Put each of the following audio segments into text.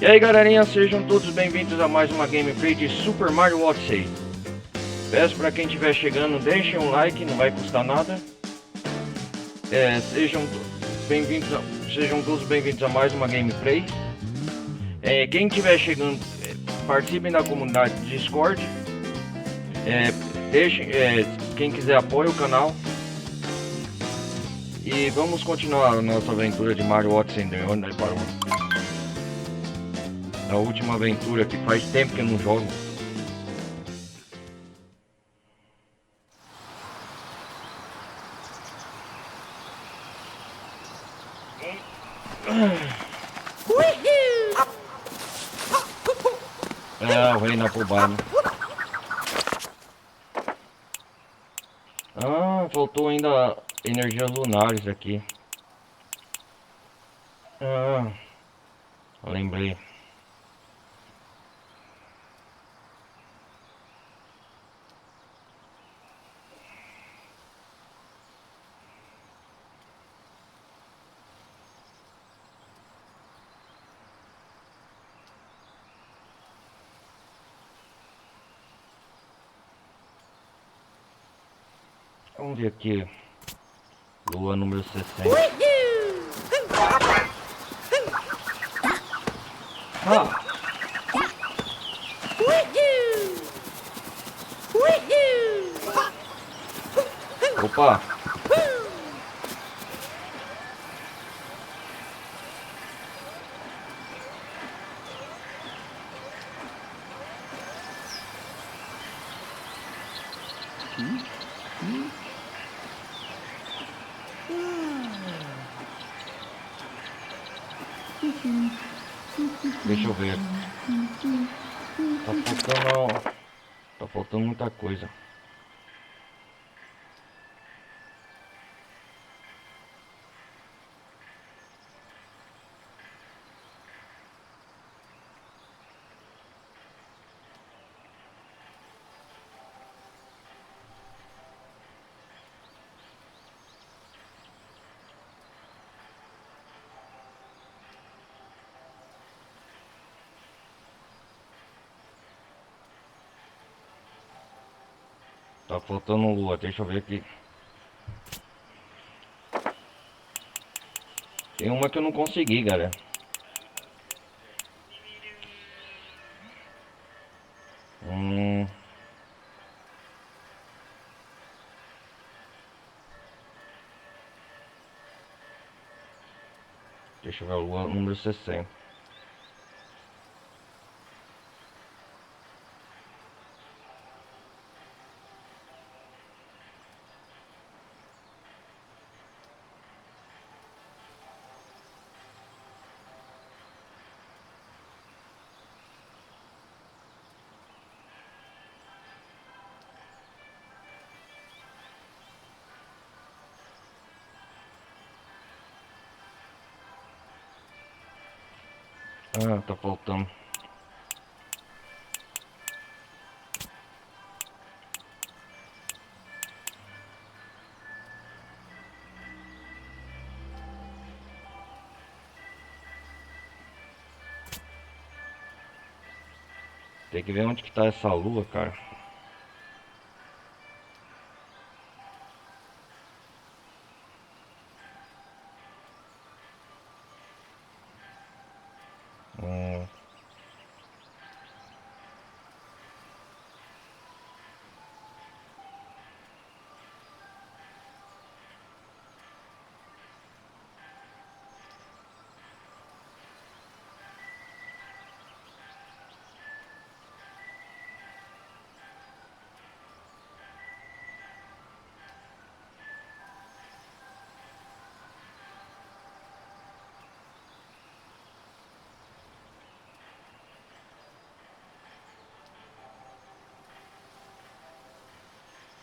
E aí galerinha, sejam todos bem-vindos a mais uma gameplay de Super Mario Odyssey. Peço para quem estiver chegando, deixem um like, não vai custar nada. Sejam todos bem-vindos a mais uma gameplay. Quem estiver chegando, participem da comunidade Discord. Quem quiser apoie o canal. E vamos continuar a nossa aventura de Mario Odyssey, onde nós paramos. Na última aventura, que faz tempo que eu não jogo. O rei na Pubana. Faltou ainda energias lunares aqui. Lembrei. Vamos ver aqui. Lua número 60. Opa! Deixa eu ver. Tá faltando muita coisa. Tá faltando lua, deixa eu ver aqui. Tem uma que eu não consegui, galera. Deixa eu ver a lua número 60. Tá faltando. Tem que ver onde que tá essa lua, cara.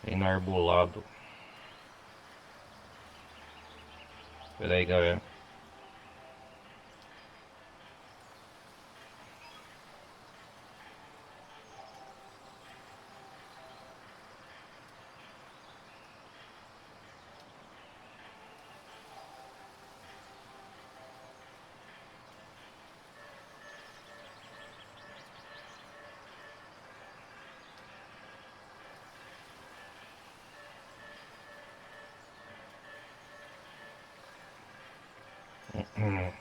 Enarbolado. Pera aí, galera. Hum.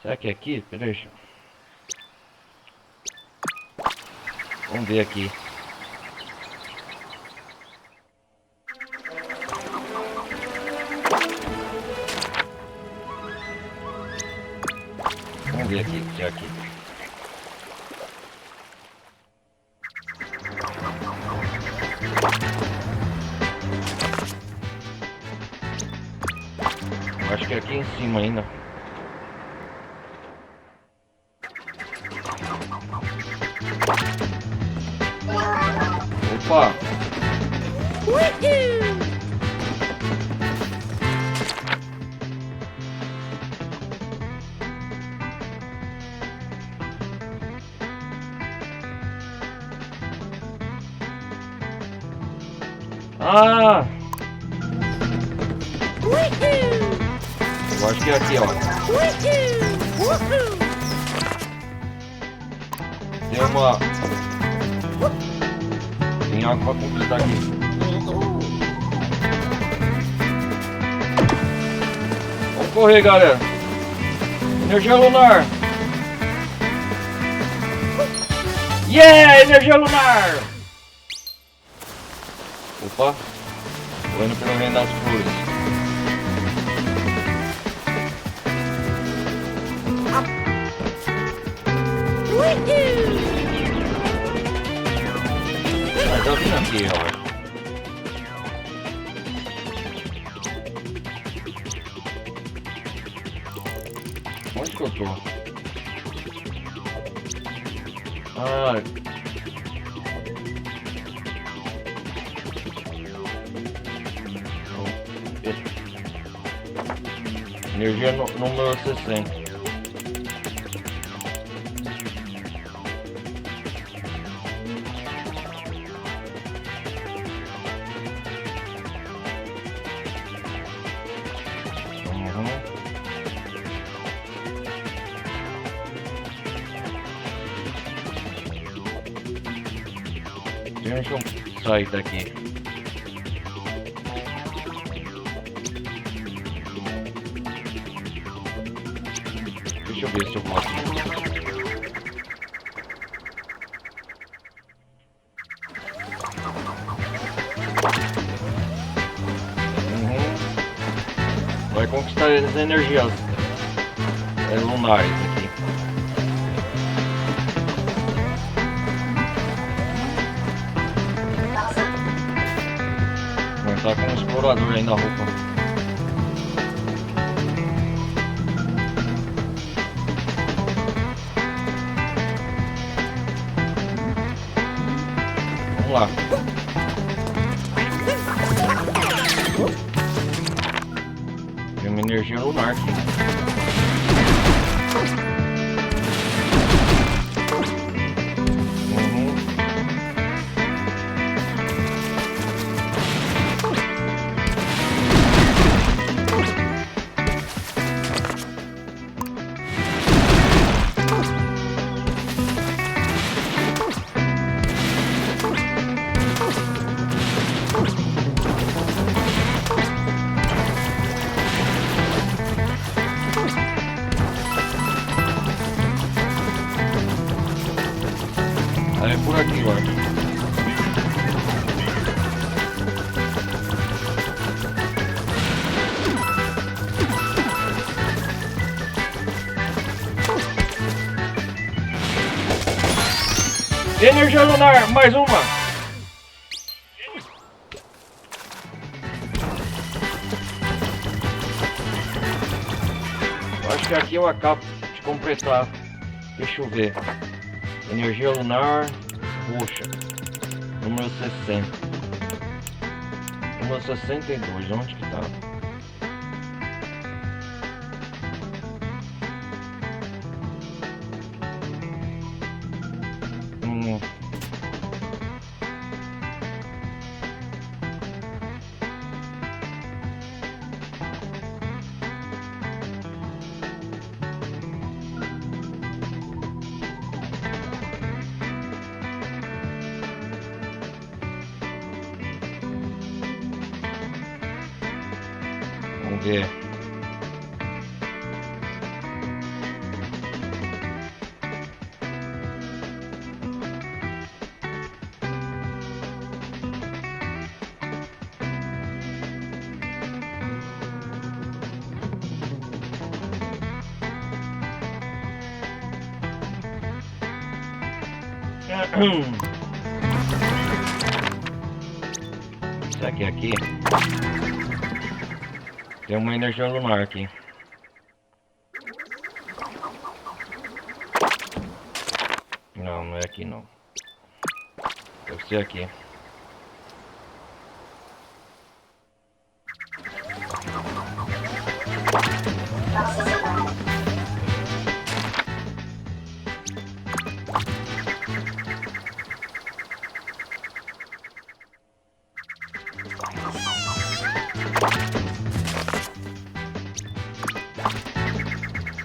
Será que é aqui? Peraí. Vamos ver aqui. Vamos ver aqui, se é aqui. Acho que é aqui em cima ainda. Opa! Ah! Eu acho que é aqui, ó. Tem uma... Tem água pra completar aqui. Vamos correr, galera. Energia lunar. Yeah! Energia lunar! Opa! Tô indo pelo reino das flores. Mas tá vindo aqui, ó. Onde que eu tô? Ah. Energia número 60. Deixa eu sair daqui. Deixa eu ver se eu posso. Vai conquistar as energias lunares aqui. Tá com um explorador aí na roupa. Vamos lá. Tem uma energia lunar aqui. É por aqui, ó. Energia lunar, mais uma. Acho que aqui eu acabo de completar. Deixa eu ver. Energia lunar roxa, número 60. Número 62, onde que tá? Vamos ver. Será que é aqui? Tem uma energia lunar aqui. Não, não é aqui não. Deve ser aqui.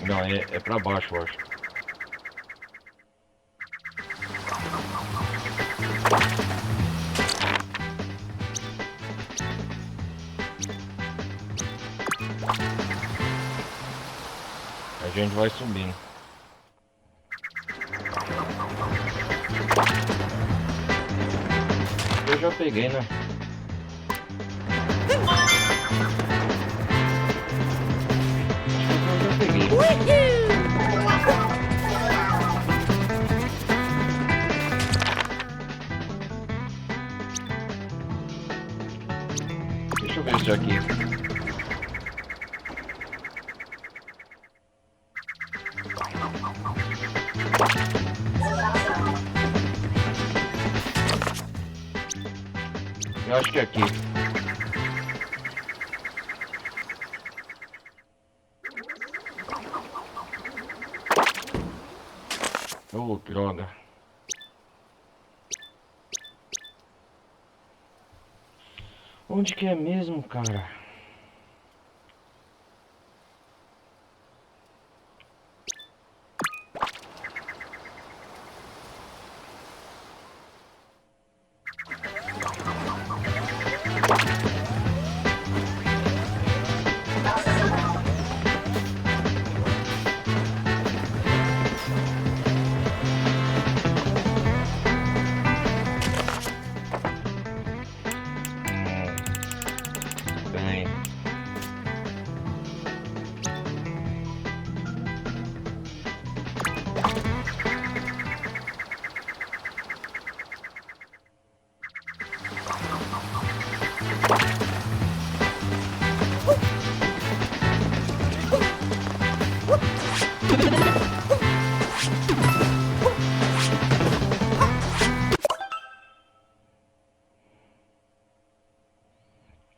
Não, é pra baixo, eu acho. A gente vai subindo. Eu já peguei, né? Acho que eu já peguei. Deixa eu ver isso aqui. Eu acho que é aqui. Oh, droga. Onde que é mesmo, cara? Bem.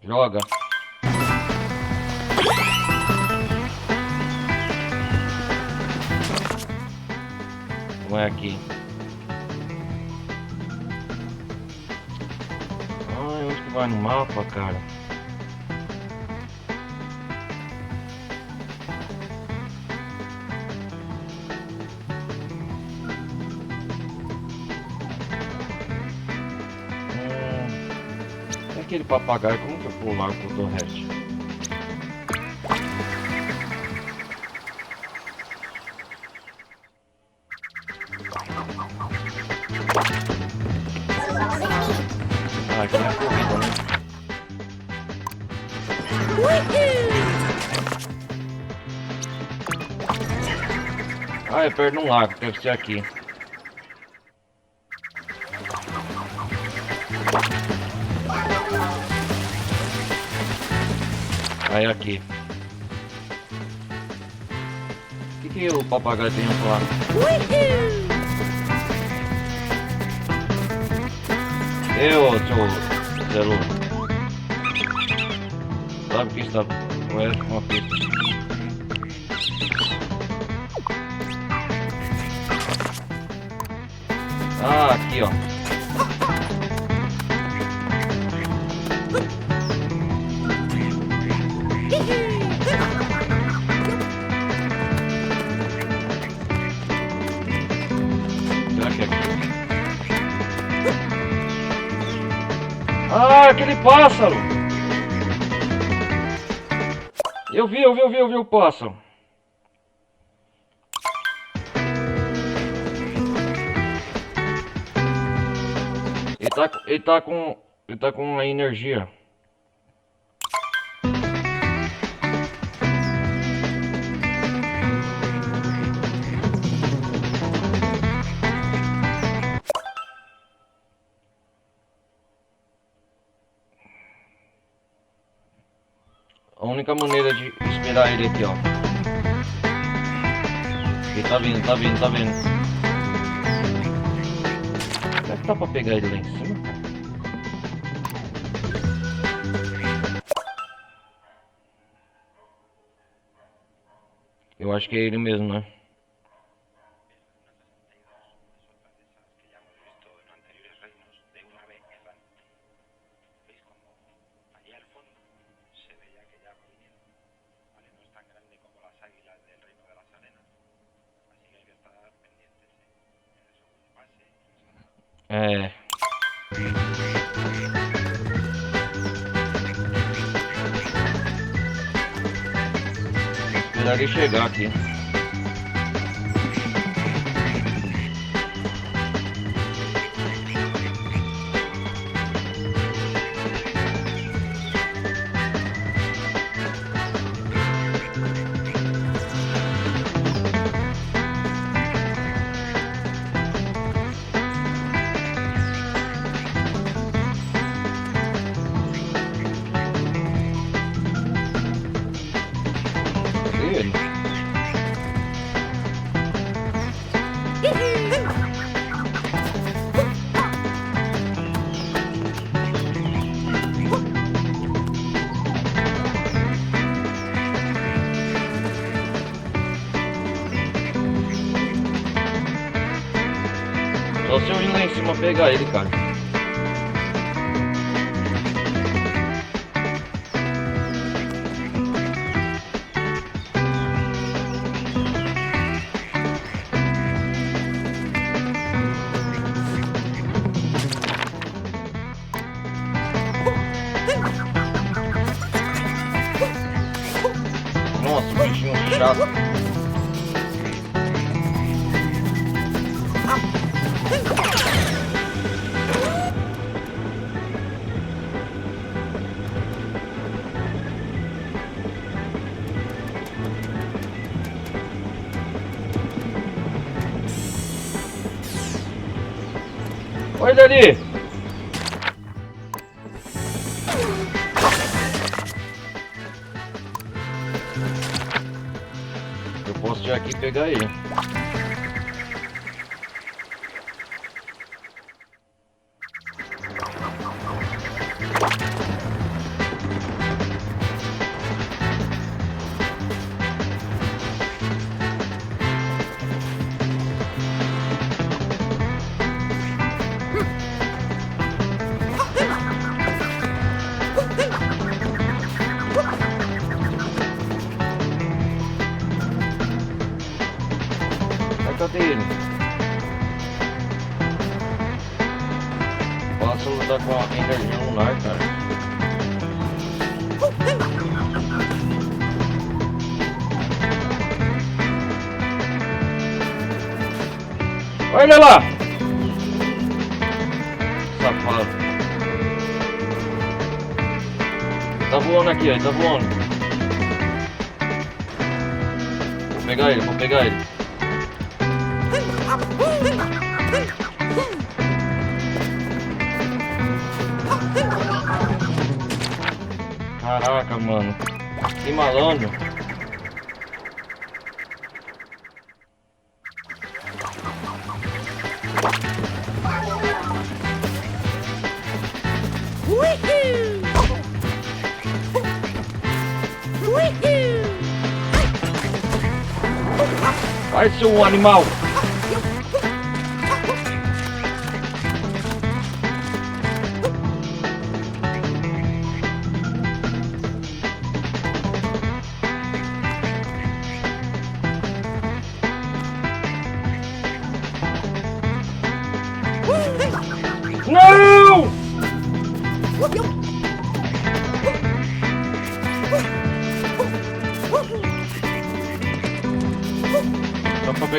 Joga. Não é aqui. Ai, onde que vai no mapa, cara? Aquele papagaio, como que eu vou lá com o resto? Ah, aqui é a corrida, né? Ah, é perto de um lago, deve ser aqui. Aí aqui. O que o papagaio tem a falar? Eu, seu Zelu. Sabe que está com uma pista. Ah, aqui ó. Será que é aqui? Ah, aquele pássaro! Eu vi o pássaro. Ele tá com a energia. A única maneira de esperar ele aqui, ó. Ele tá vindo. Será que dá pra pegar ele lá em cima? Eu acho que é ele mesmo, né? É. Esperar ele chegar aqui. Ele. Só se eu ir lá em cima pegar ele, cara. Nossa, bichinho chato. Olha ele ali! Eu posso ir aqui e pegar ele. Cadê ele? Posso lutar com a energia lunar, cara. Olha lá! Safado. Tá voando aqui, ó. Ele tá voando. Vou pegar ele. Caraca, mano. Que malandro. Vai, seu animal. Não!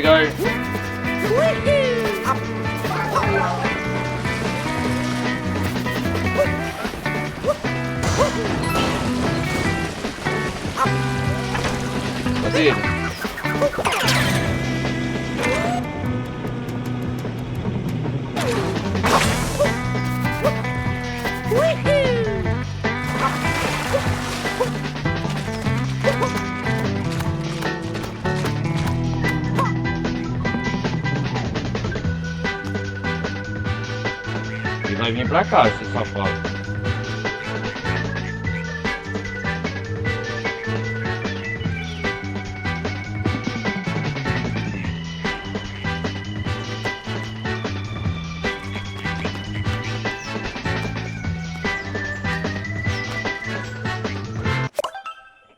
ai. Cadê ele? Ele vai vir pra cá, esse safado.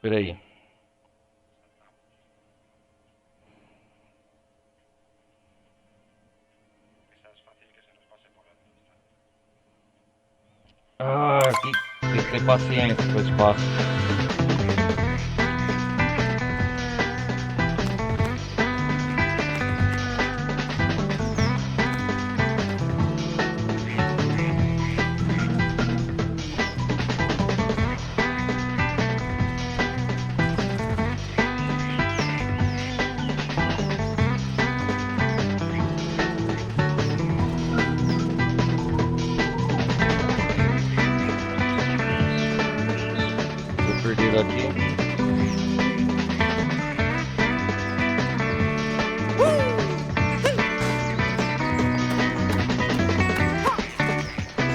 Espera aí. Ah, tem que ter paciência com esse passo. Perdido aqui.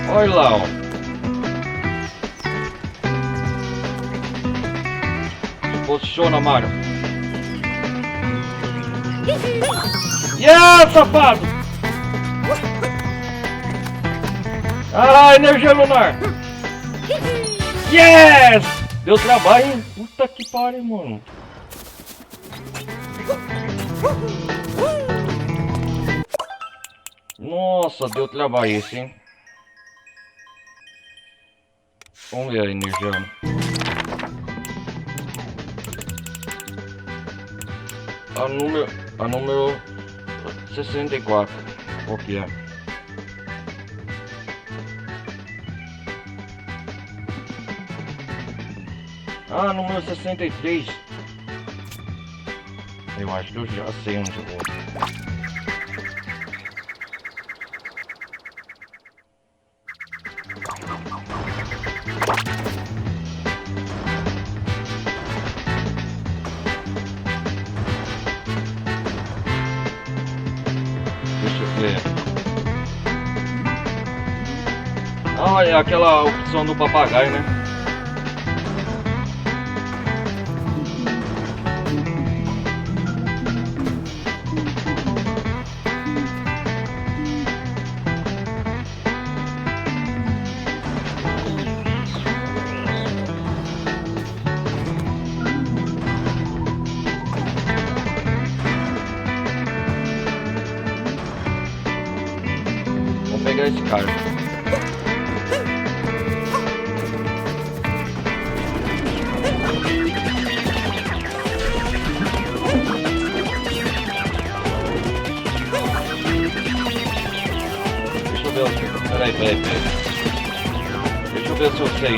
Olha lá, ó. Se posiciona, Mario. Yeah, safado! Ah, energia lunar! Yes! Deu trabalho, hein? Puta que pariu, mano. Nossa, deu trabalho esse, hein? Vamos ver a energia. A número 64. Qual que é? Ah, número 63. Eu acho que eu já sei onde eu vou. Deixa eu ver. Ah, é aquela opção do papagaio, né? Vou pegar esse cara. Deixa eu ver o... Peraí. Deixa eu ver se eu sei.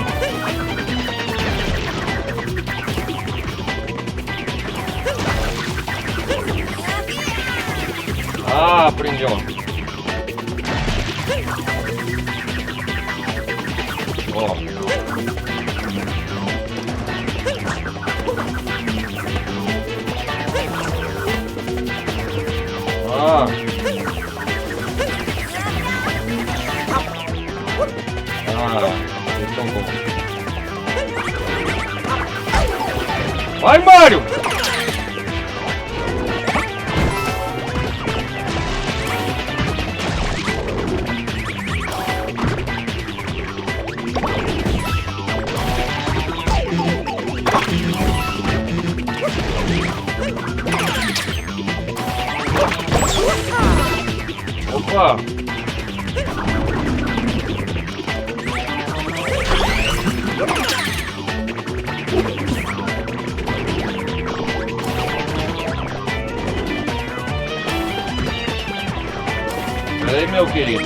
Ah, aprendi, ó. Ah. Então bom. Vai, Mario! Opa! hein, meu querido?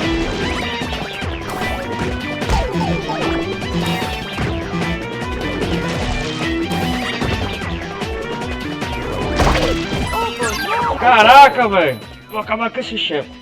Caraca, velho. Vou acabar com esse chefe.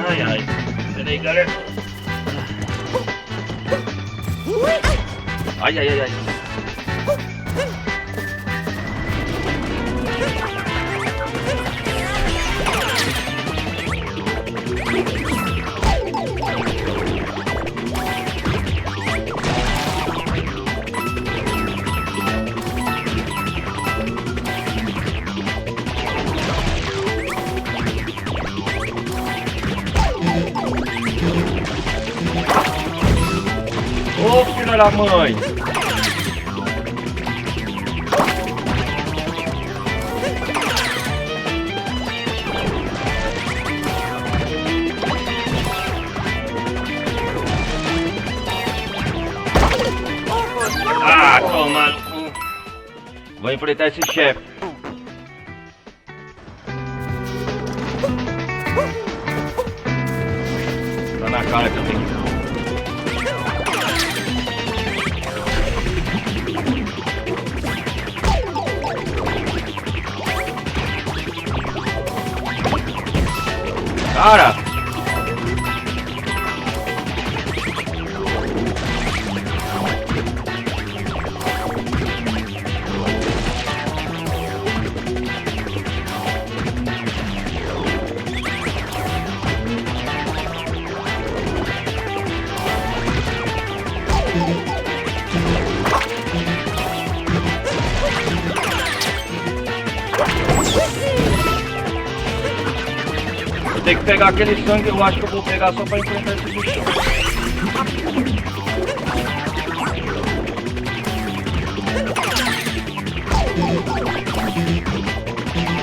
Ai, ai. Peraí, galera. Ai, ai, ai, ai. Ô, filha da mãe! Ah, toma no cu! Vou enfrentar esse chefe. Tá na cara que eu tenho que... Cara! Tem que pegar aquele sangue, eu acho que eu vou pegar só pra enfrentar esse bichão.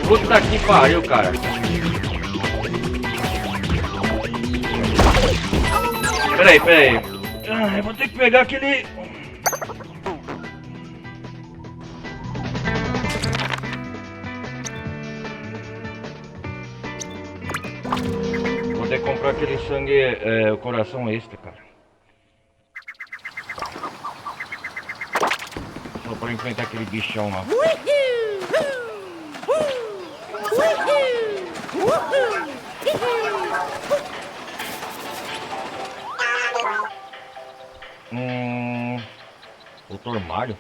Puta que pariu, cara. Peraí, peraí. Ah, eu vou ter que pegar aquele... Vou ter que comprar aquele sangue, o coração extra, cara. Só pra enfrentar aquele bichão lá. Doutor Mario?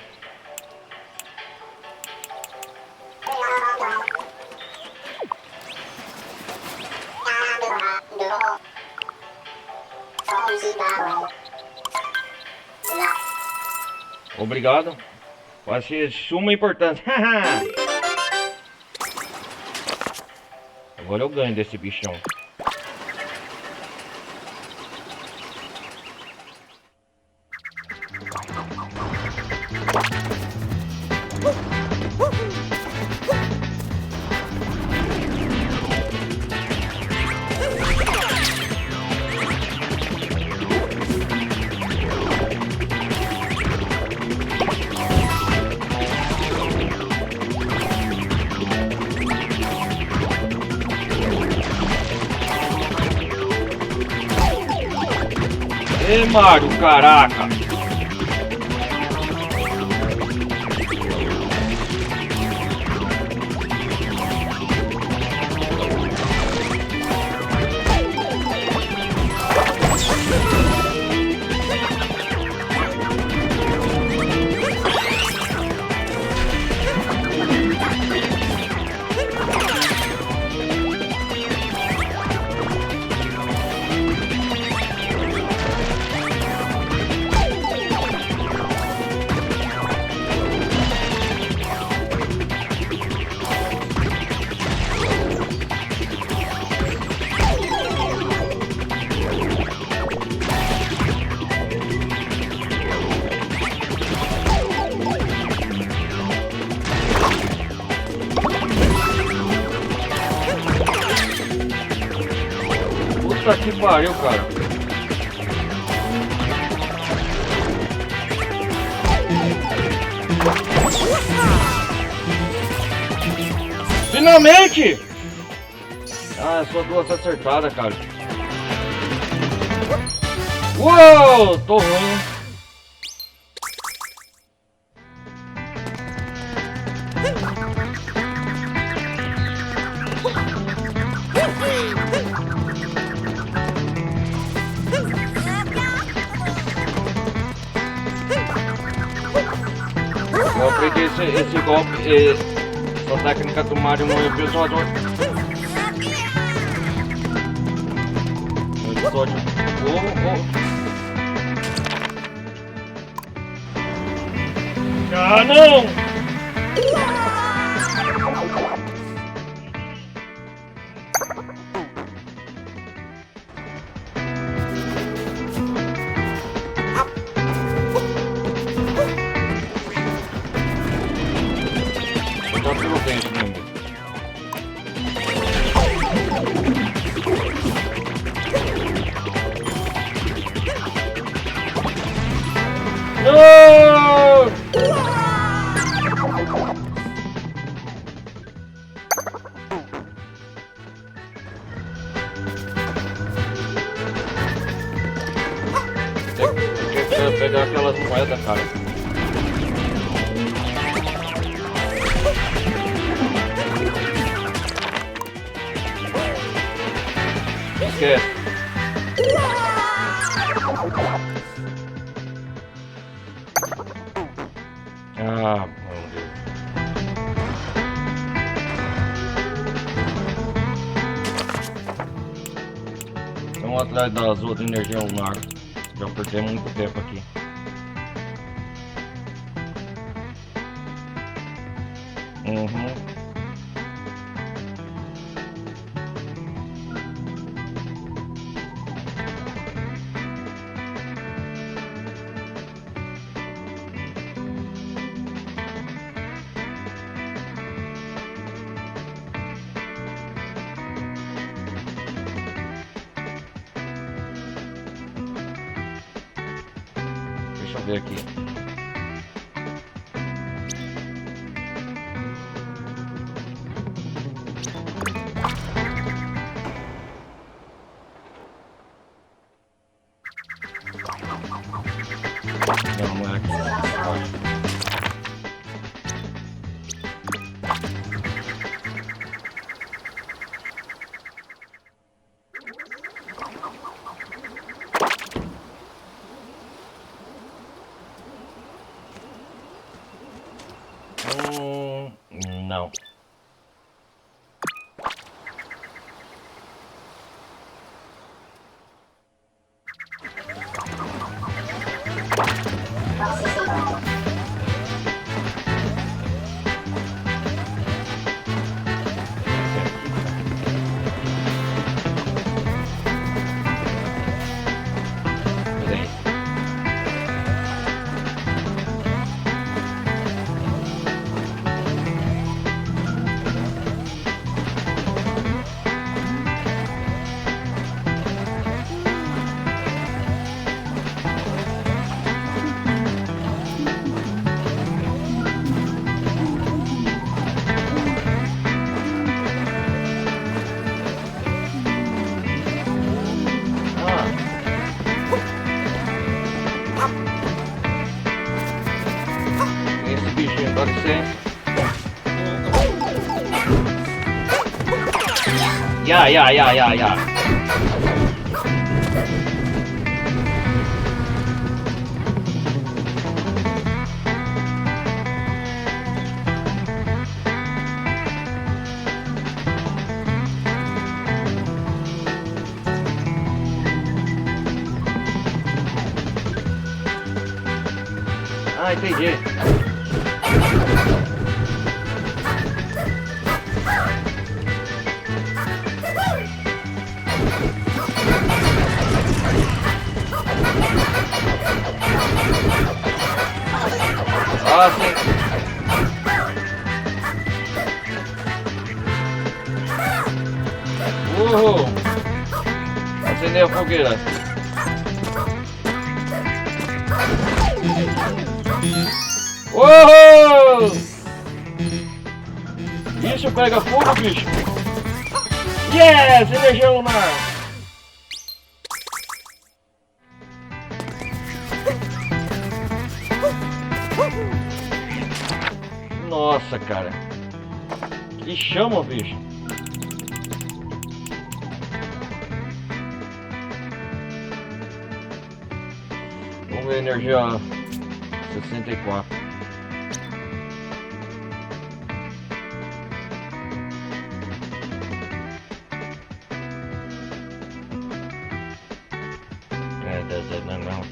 Obrigado. Vai ser de suma importância. Agora eu ganho desse bichão. Ê, Mario, caraca! Puta que pariu, cara. Finalmente! Ah, só duas acertadas, cara. Uou, tô ruim. Eu peguei esse golpe, essa técnica do Mario no episódio. No episódio. Ah, não! Já pelo dente mesmo. Não! Tem que pegar aquelas moedas, cara. Esquece. Ah, meu Deus. Vamos atrás das outras energias lunar. Já perdi muito tempo aqui. Uhum. Deixa eu ver aqui. Não, não é aqui. Eu acho. Não. Peraí. Esse bichinho pode ser. Ya. Ah, entendi. Ah, sim. acender a fogueira. Oh! Isso pega fogo, bicho. Yes! Energia lunar. Nossa, cara. Que chama, bicho. Vamos ver a energia 64. Não.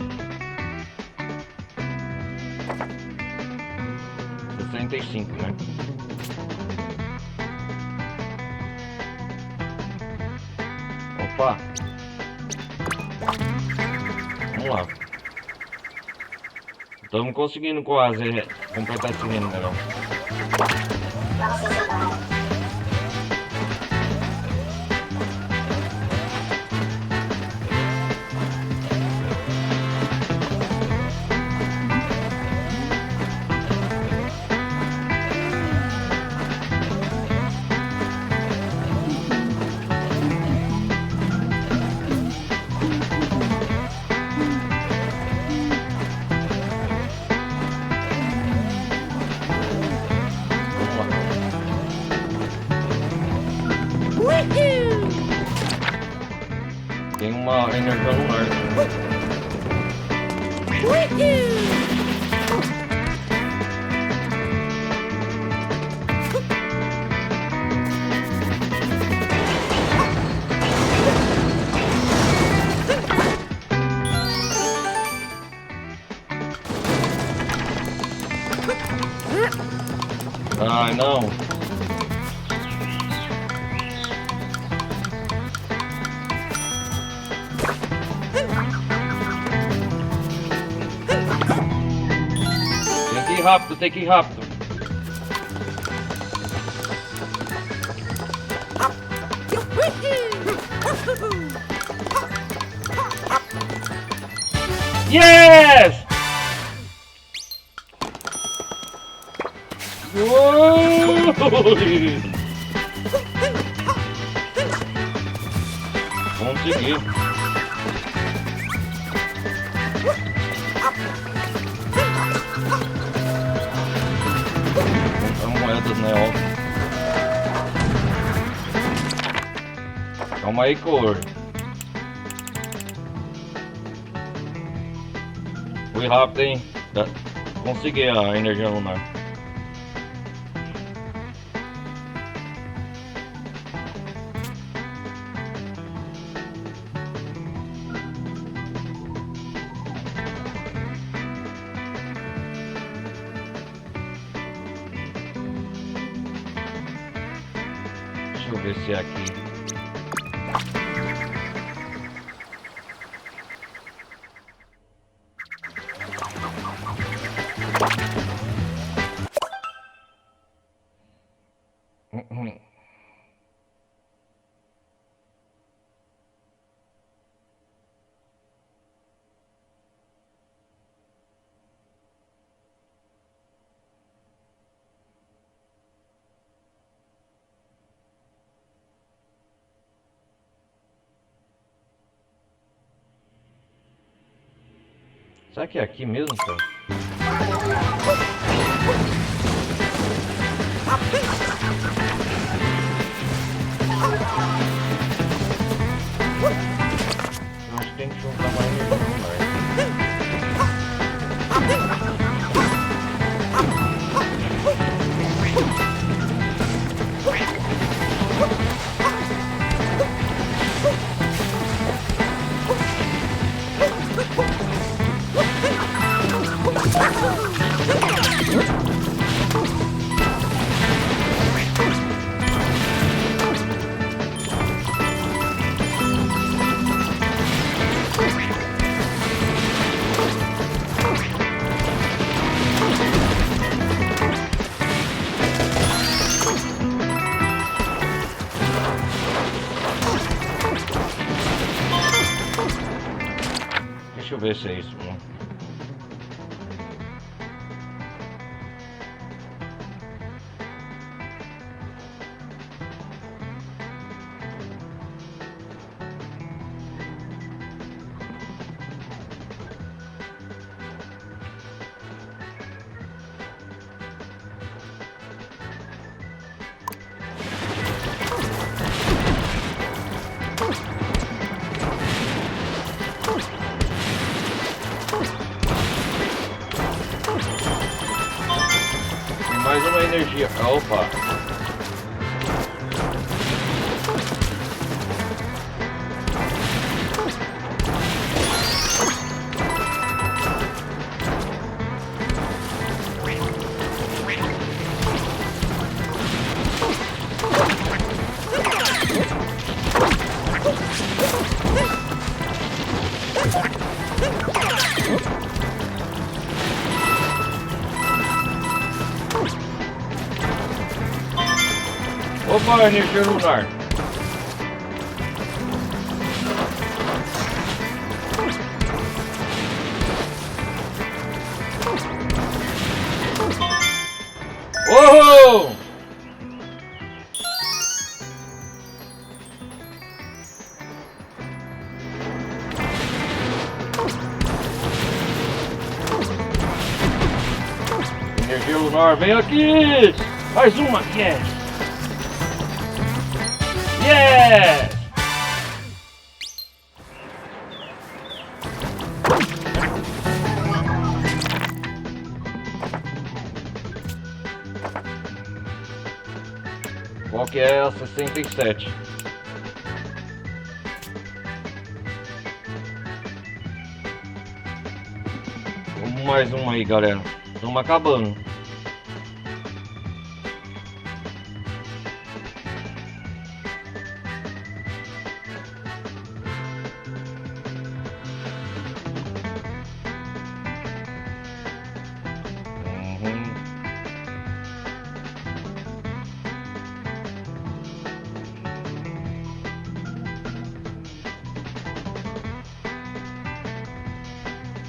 65, né? Opa! Vamos lá. Estamos conseguindo quase completar esse reino, não. Tem uma energia lunar. Ai, não. Rápido, tem que ir rápido. Yes! Consegui. Moedas, né? Ó. Calma aí, cor. Fui rápido, hein? Consegui a energia lunar. Deixa eu ver se é aqui. Será que é aqui mesmo, cara? Eu acho que tem que juntar mais energia lunar. Deixa eu ver se é isso, né? Tem mais uma energia. Ah, opa! Opa, energia lunar. Oh! Energia lunar, vem aqui! Mais uma! Yes! Yes! Qual que é a 67? Vamos mais uma aí, galera. Estamos acabando.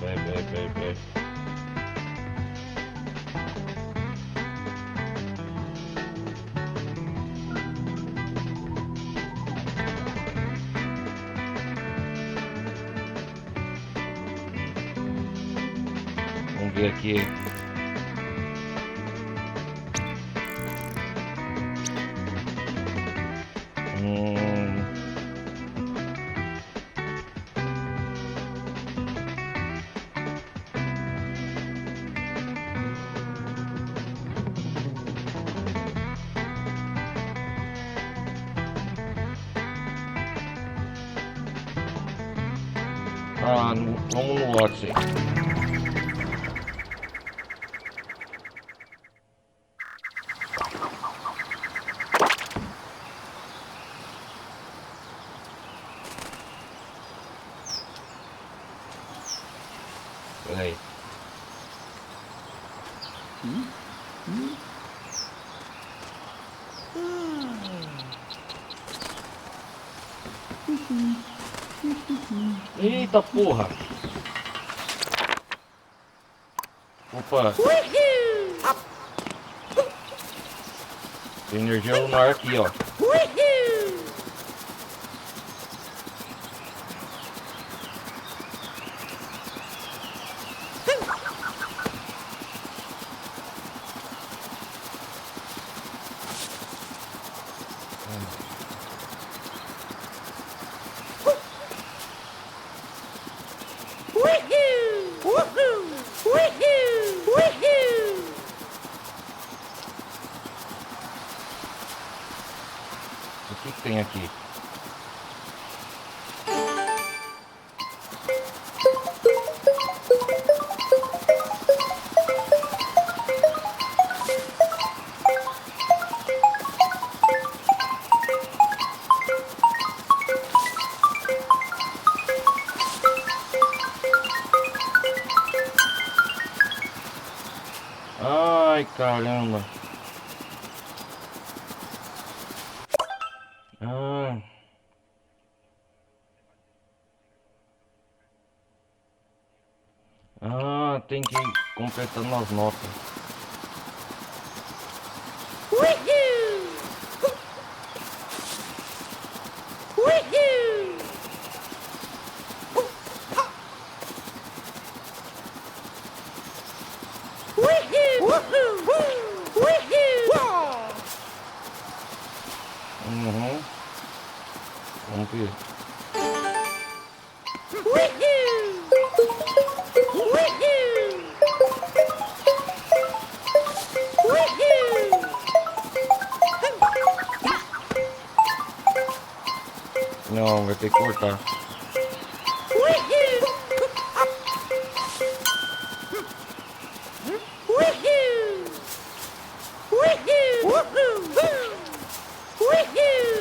Peraí. Vamos ver aqui. Vamos no Odyssey. Peraí. Eita porra! Opa! Tem energia lunar aqui, ó. O que tem aqui? Ai, caramba. Ah. Ah, tem que ir completando as notas. Uhum. Vamos ver. Não, vai ter que cortar.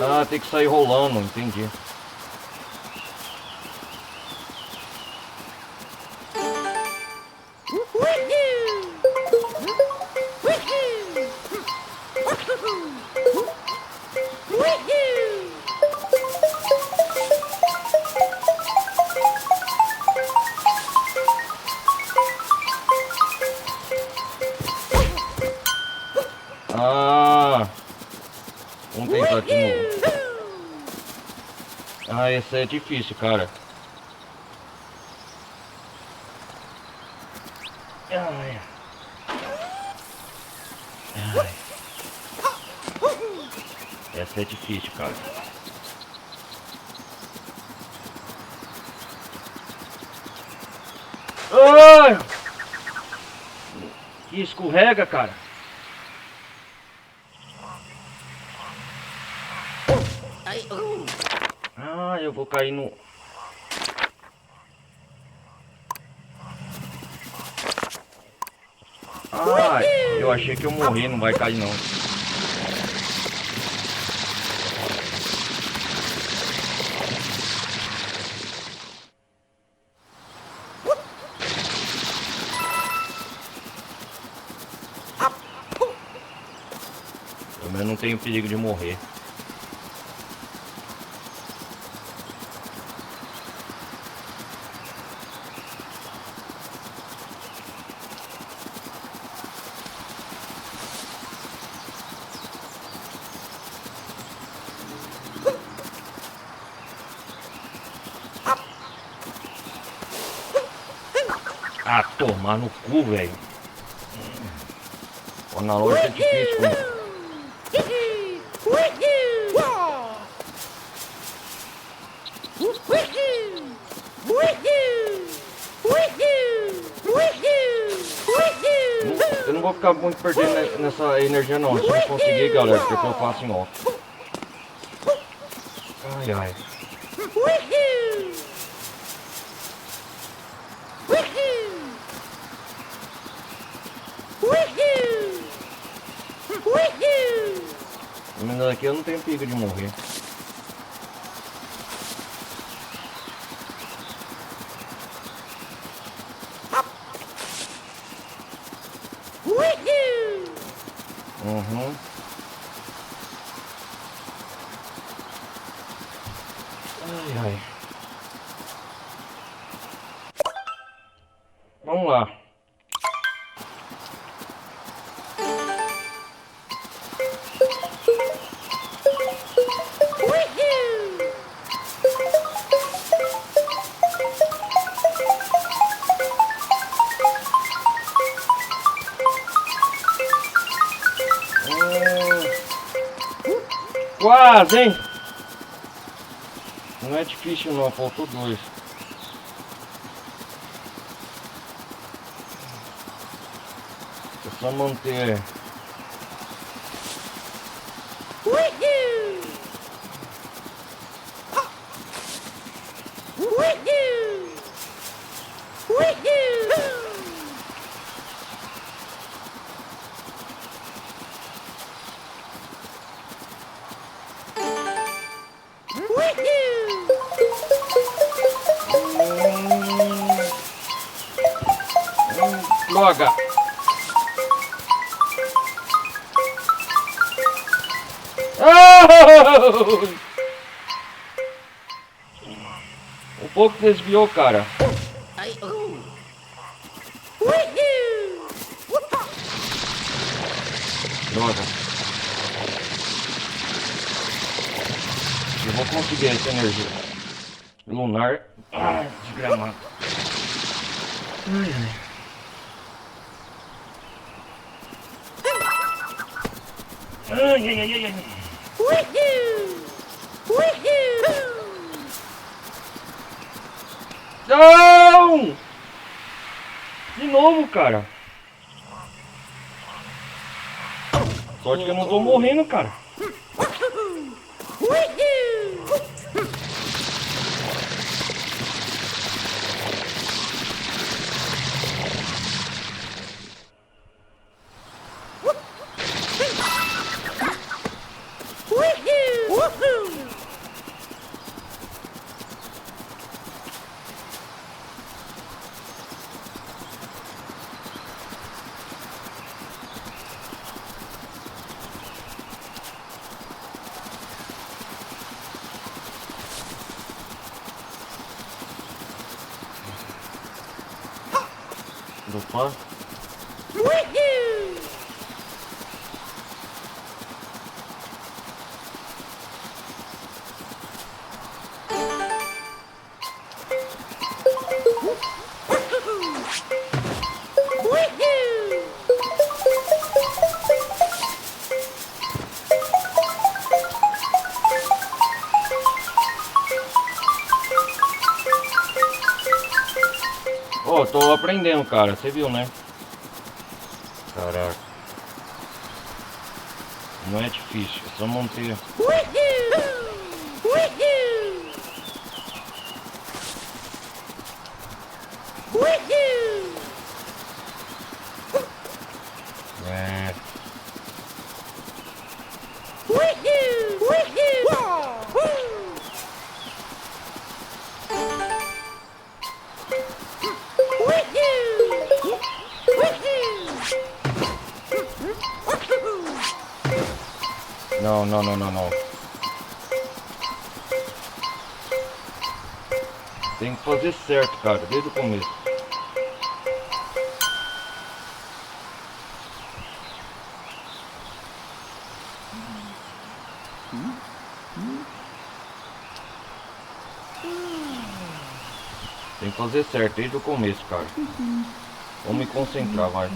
Ah, tem que sair rolando, entendi. Ah, vamos tentar de novo. Ah, esse é difícil, cara. Ai. Ai. Essa é difícil, cara. Ai! Que escorrega, cara. Ah, eu vou cair no... Ai, eu achei que eu morri, não vai cair não. Pelo menos não tenho perigo de morrer. Ah, tomar no cu, velho. Na loja é difícil, como... Eu não vou ficar muito perdendo nessa energia não. Se eu não conseguir, galera, porque eu faço em off. Ai, ai. Mas aqui eu não tenho perigo de morrer. Uhum. Ai, ai. Vamos lá. Quase, hein? Não é difícil não, faltou dois. É só manter. Droga! Um pouco desviou, cara. Droga. Eu vou conseguir essa energia lunar. Ah, desgramado. Ai, ai. Ai, ai, ai, ai. Não! De novo, cara. Sorte que eu não tô morrendo, cara. Opa. Ó, tô aprendendo, cara. Você viu, né? Caraca. Não é difícil, é só manter. É. Não, não, não, não, não. Tem que fazer certo, cara, desde o começo. Tem que fazer certo desde o começo, cara. Vamos me concentrar, vai.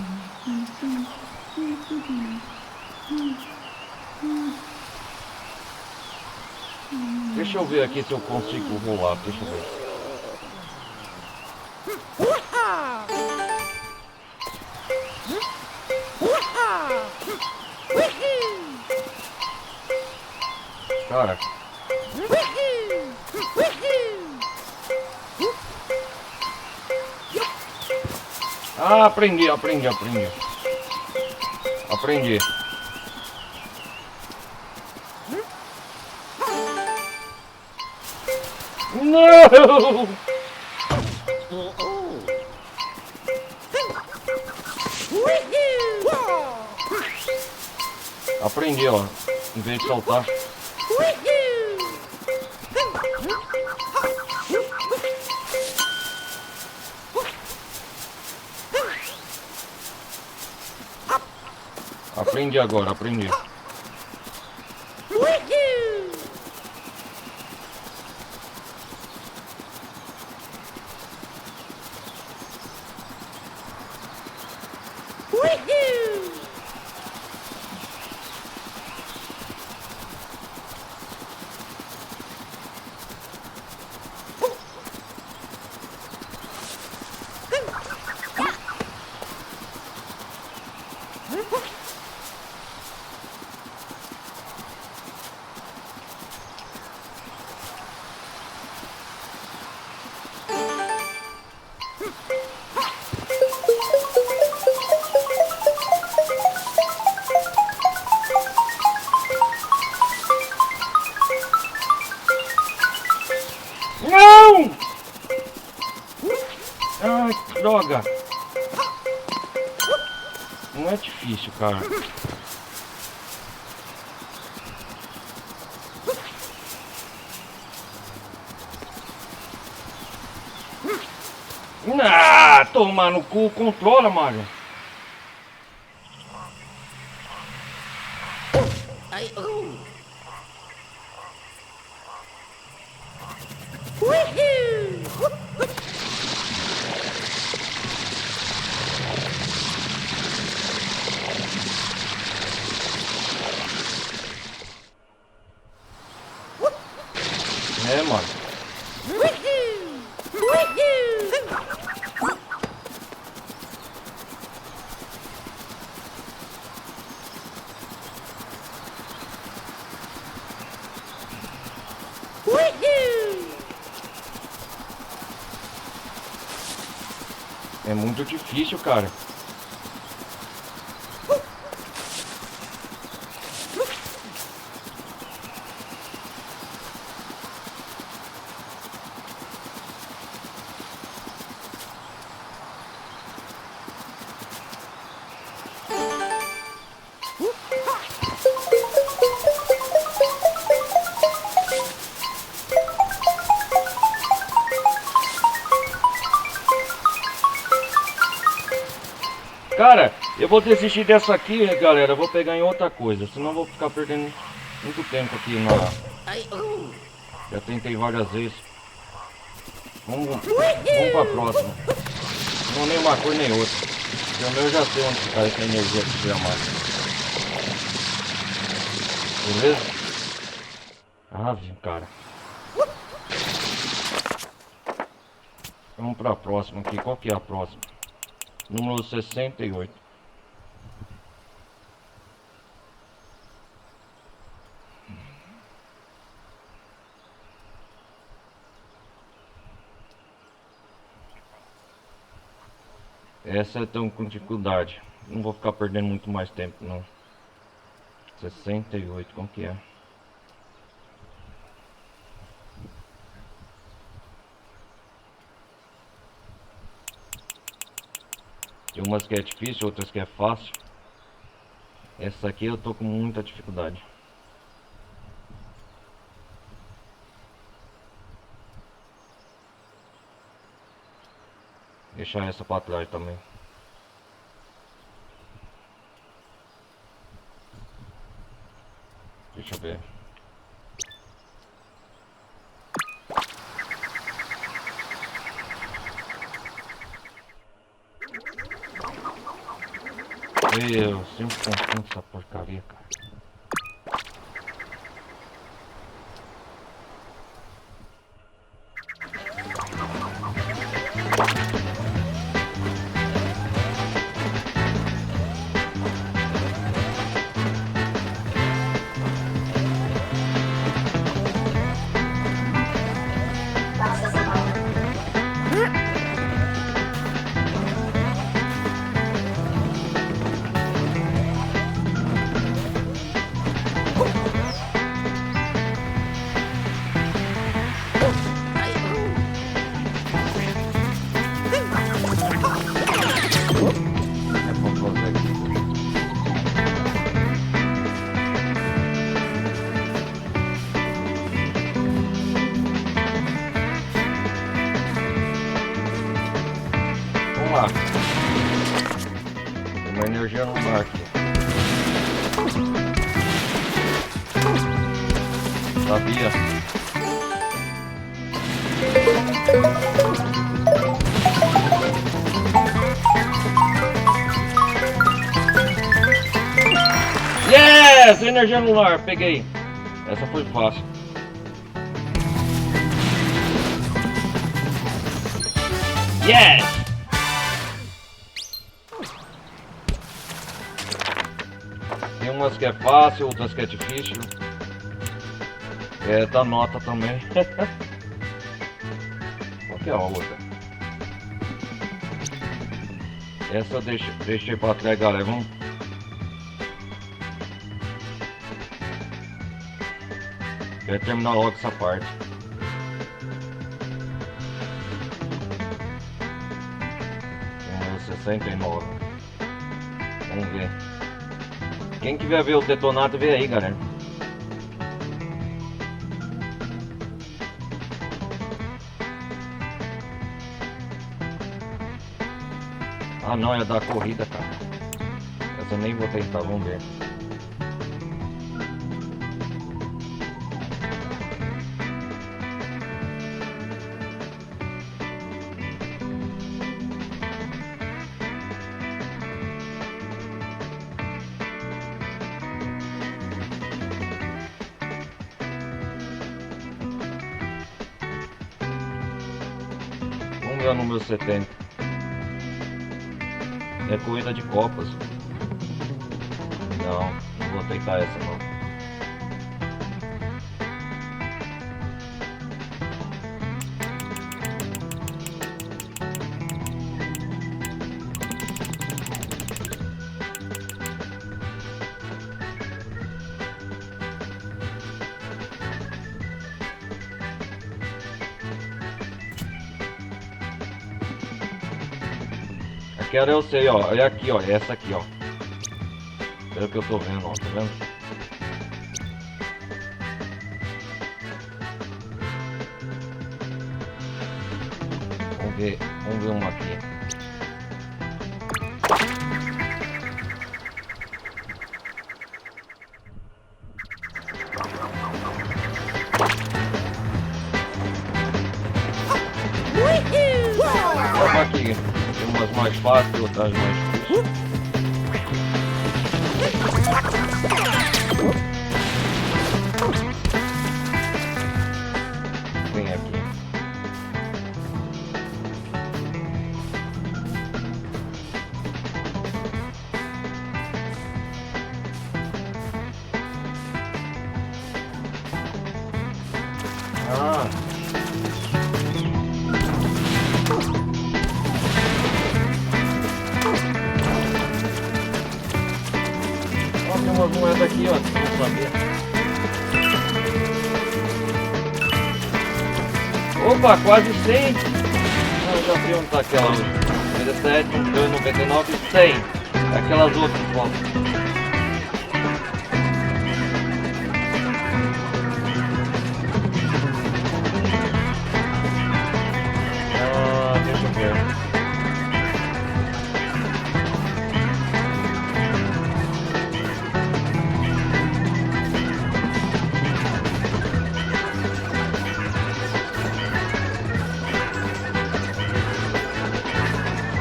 Deixa eu ver aqui se eu consigo rolar, deixa eu ver. Cara. Ah, aprendi. Aprendi. Não! Aprendi, ó. Em vez de saltar. Aprendi agora, aprendi. Não! Ai, que droga! Não é difícil, cara. Ah, tomar no cu, controla, Mario. É, mano. É muito difícil, cara. Cara, eu vou desistir dessa aqui, galera. Eu vou pegar em outra coisa. Senão eu vou ficar perdendo muito tempo aqui na... Já tentei várias vezes. Vamos pra próxima. Não nem uma cor nem outra. Pelo menos eu já sei onde ficar essa energia que tiver mais. Beleza? Cara. Vamos pra próxima aqui. Qual que é a próxima? Número 68. Essa eu tô com dificuldade. Não vou ficar perdendo muito mais tempo, não. 68, como que é? Tem umas que é difícil, outras que é fácil. Essa aqui eu tô com muita dificuldade. Deixar essa pra trás também. Deixa eu ver. Eu sempre confundo essa porcaria, cara. Tem uma energia no mar aqui. Sabia? Yes! Energia no lar, peguei. Essa foi fácil. Yes! Tem umas que é fácil, outras que é difícil. É, dá nota também. Qual que é a outra? Essa eu deixei pra trás, galera. Vamos. Quero terminar logo essa parte. Número 69. Vamos ver. Quem quiser ver o detonado, vê aí, galera. Ah não, é da corrida, cara. Essa eu nem vou tentar, vamos ver. é o número 70. É corrida de copas. Não, não vou tentar essa não. Aquela eu sei, ó. Olha aqui, ó. Essa aqui, ó. É o que eu tô vendo, ó. Tá vendo? Vamos ver uma aqui. Vamos aqui. Tem umas mais fáceis, outras mais difíceis. Vem aqui. Ah. Tem umas moedas aqui, ó, que eu não sabia. Opa, quase 100! Não, já vi onde tá aquela hoje. 97, 2, 99, 100. Aquelas outras, ó. Ah, deixa eu ver.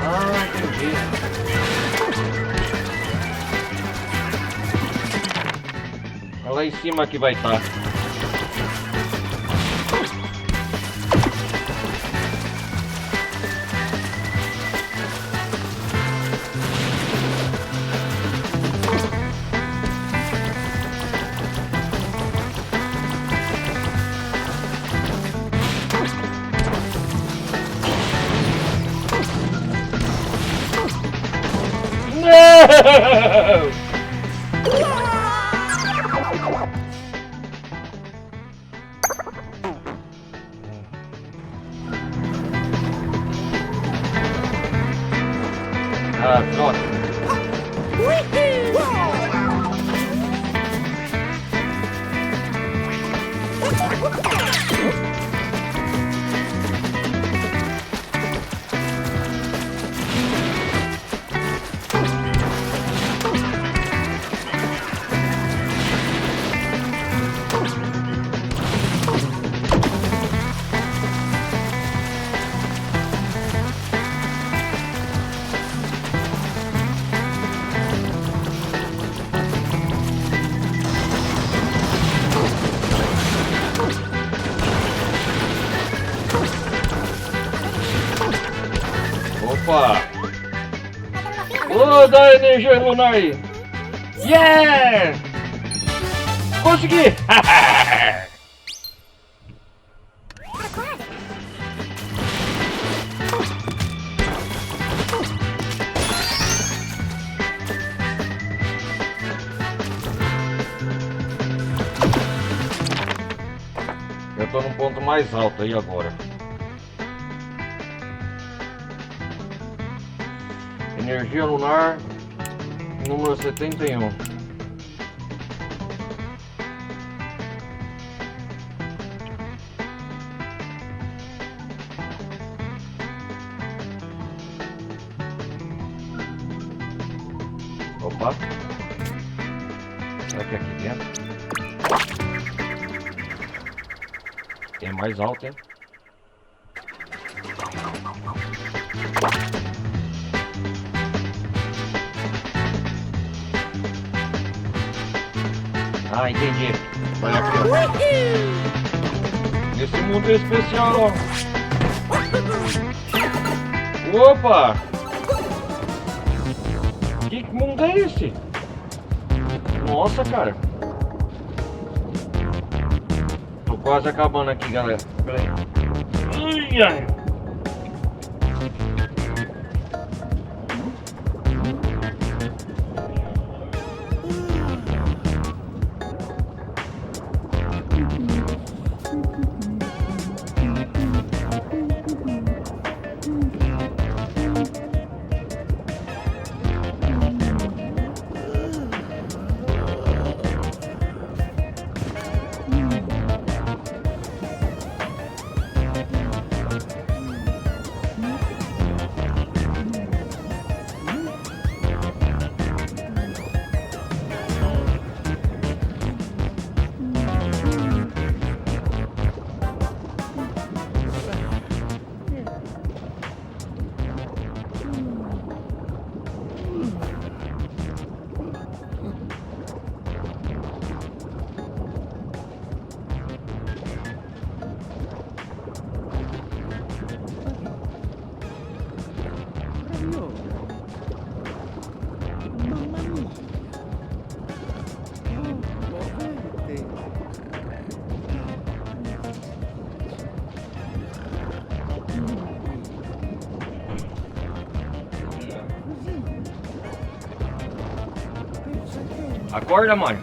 Ah, entendi. É lá em cima que vai estar. Não! Ah, troca. Opa! Ô, dá energia lunar aí! Yeah! Consegui! Eu tô num ponto mais alto aí agora. Energia lunar número 71. Opa! Será que é aqui dentro? É mais alto, hein? Ah, entendi. Olha aqui, ó. Esse mundo é especial, ó. Opa! Que mundo é esse? Nossa, cara. Tô quase acabando aqui, galera. Pera aí. Ai, ai. Acorda, mano.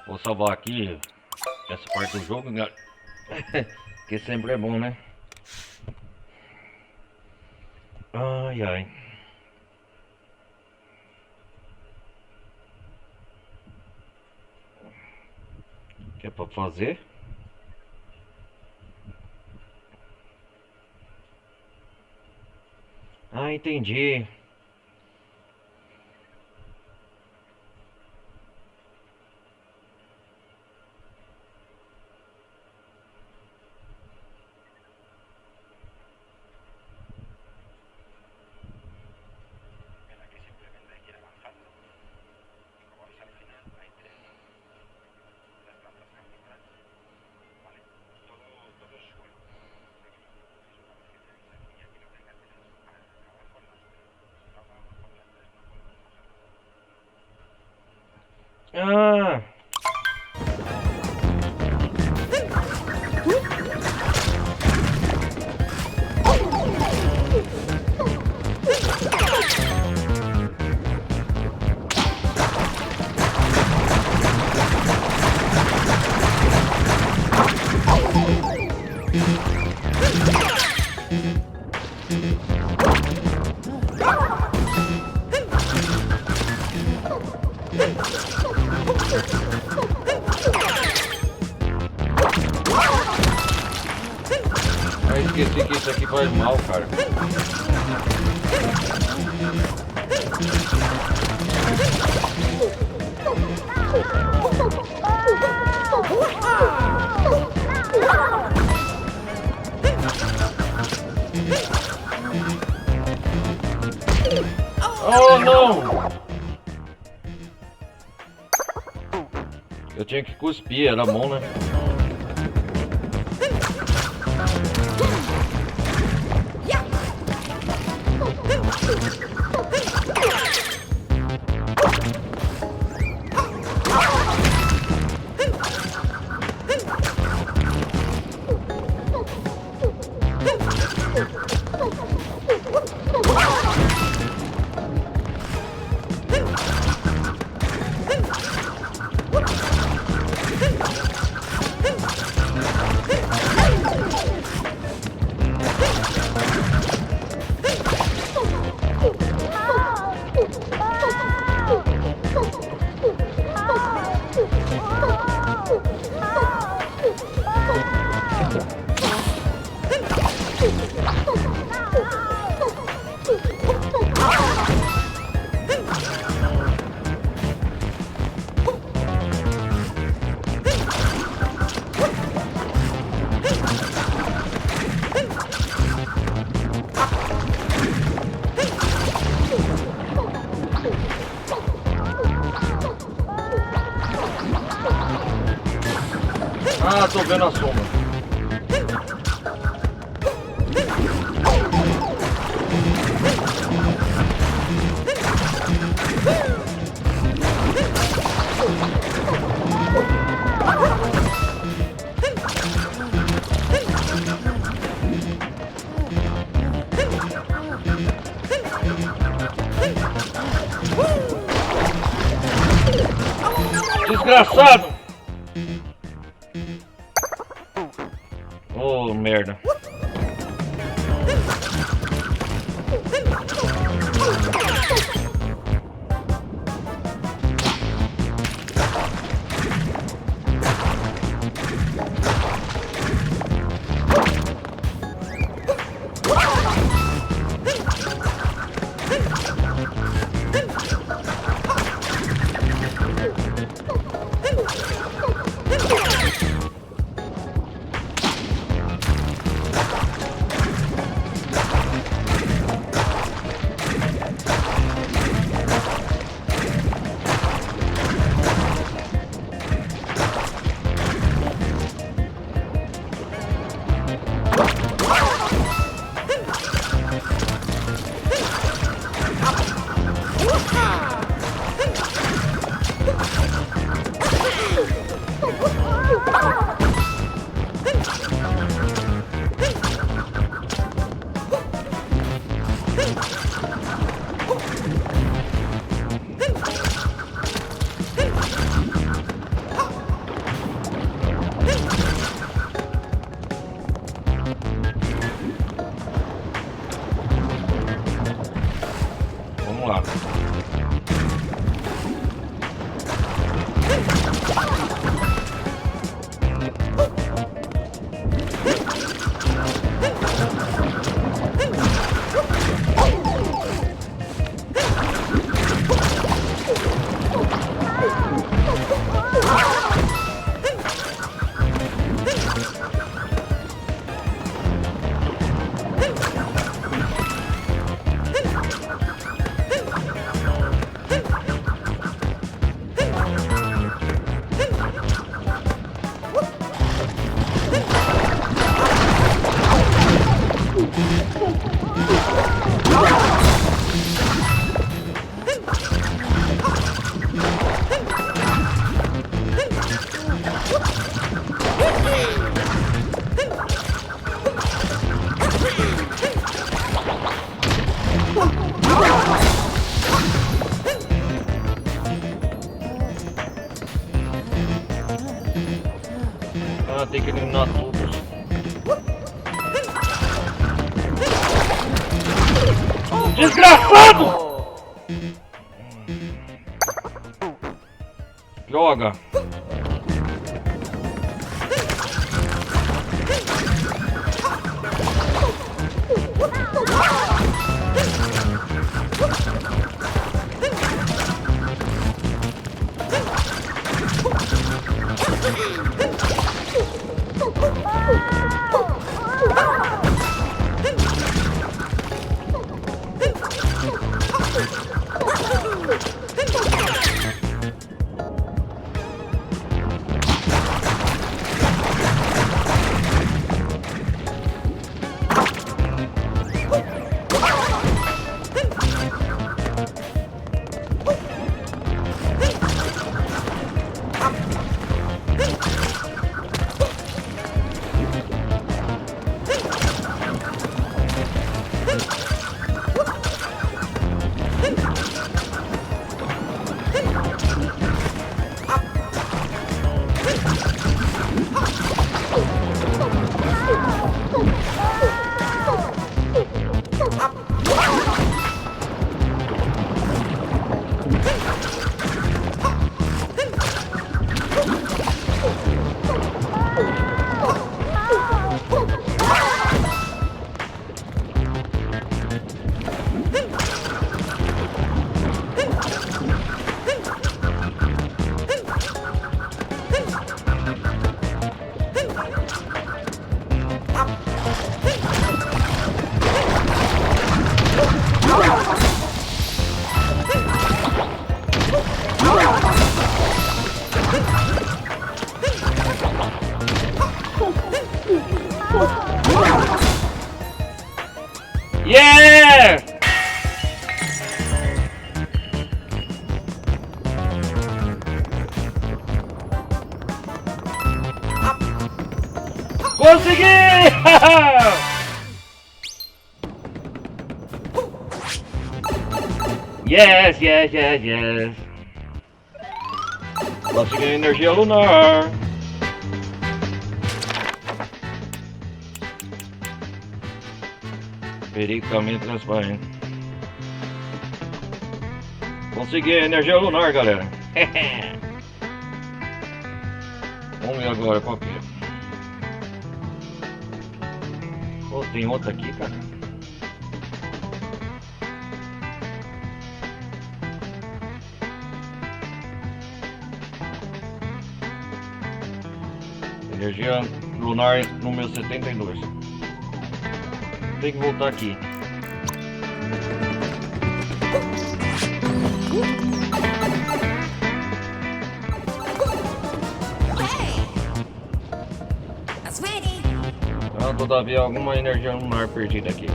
Vou salvar aqui essa parte do jogo, galera. Que sempre é bom, né? Ai, ai. O que é pra fazer? Ah, entendi. Ah, eu esqueci que isso aqui faz mal, cara. Oh, não! Eu tinha que cuspir, era bom, né? Ah, tô vendo a sombra. desgraçado! Oh, merda. Vamos lá. Ah, tem que eliminar todos. Desgraçado! Droga! Yeah! Consegui! Yes, yes, yes, yes. Consegui energia lunar. Perigo transparente. Consegui energia lunar, galera. Vamos ver agora qual que é. Oh, tem outra aqui, cara. Energia lunar número 72. Tem que voltar aqui. Ah, todavia alguma energia lunar perdida aqui.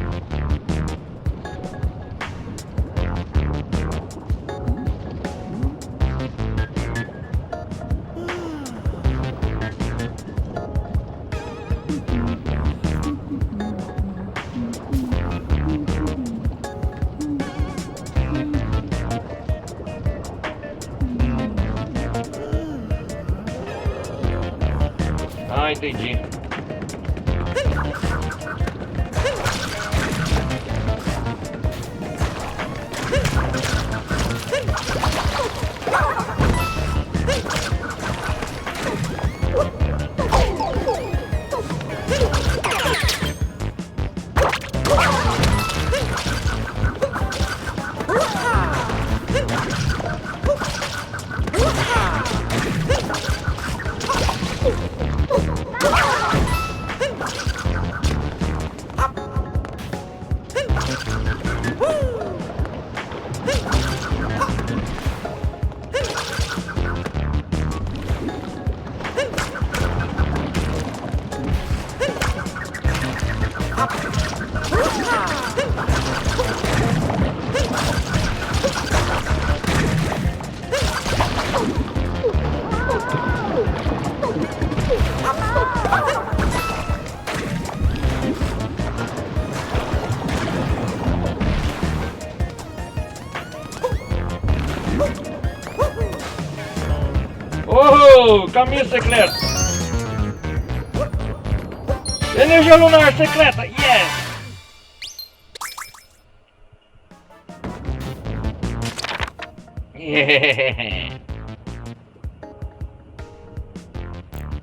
Ah, entendi. Oh, caminho secreto. Energia lunar secreta, yes! Yeah.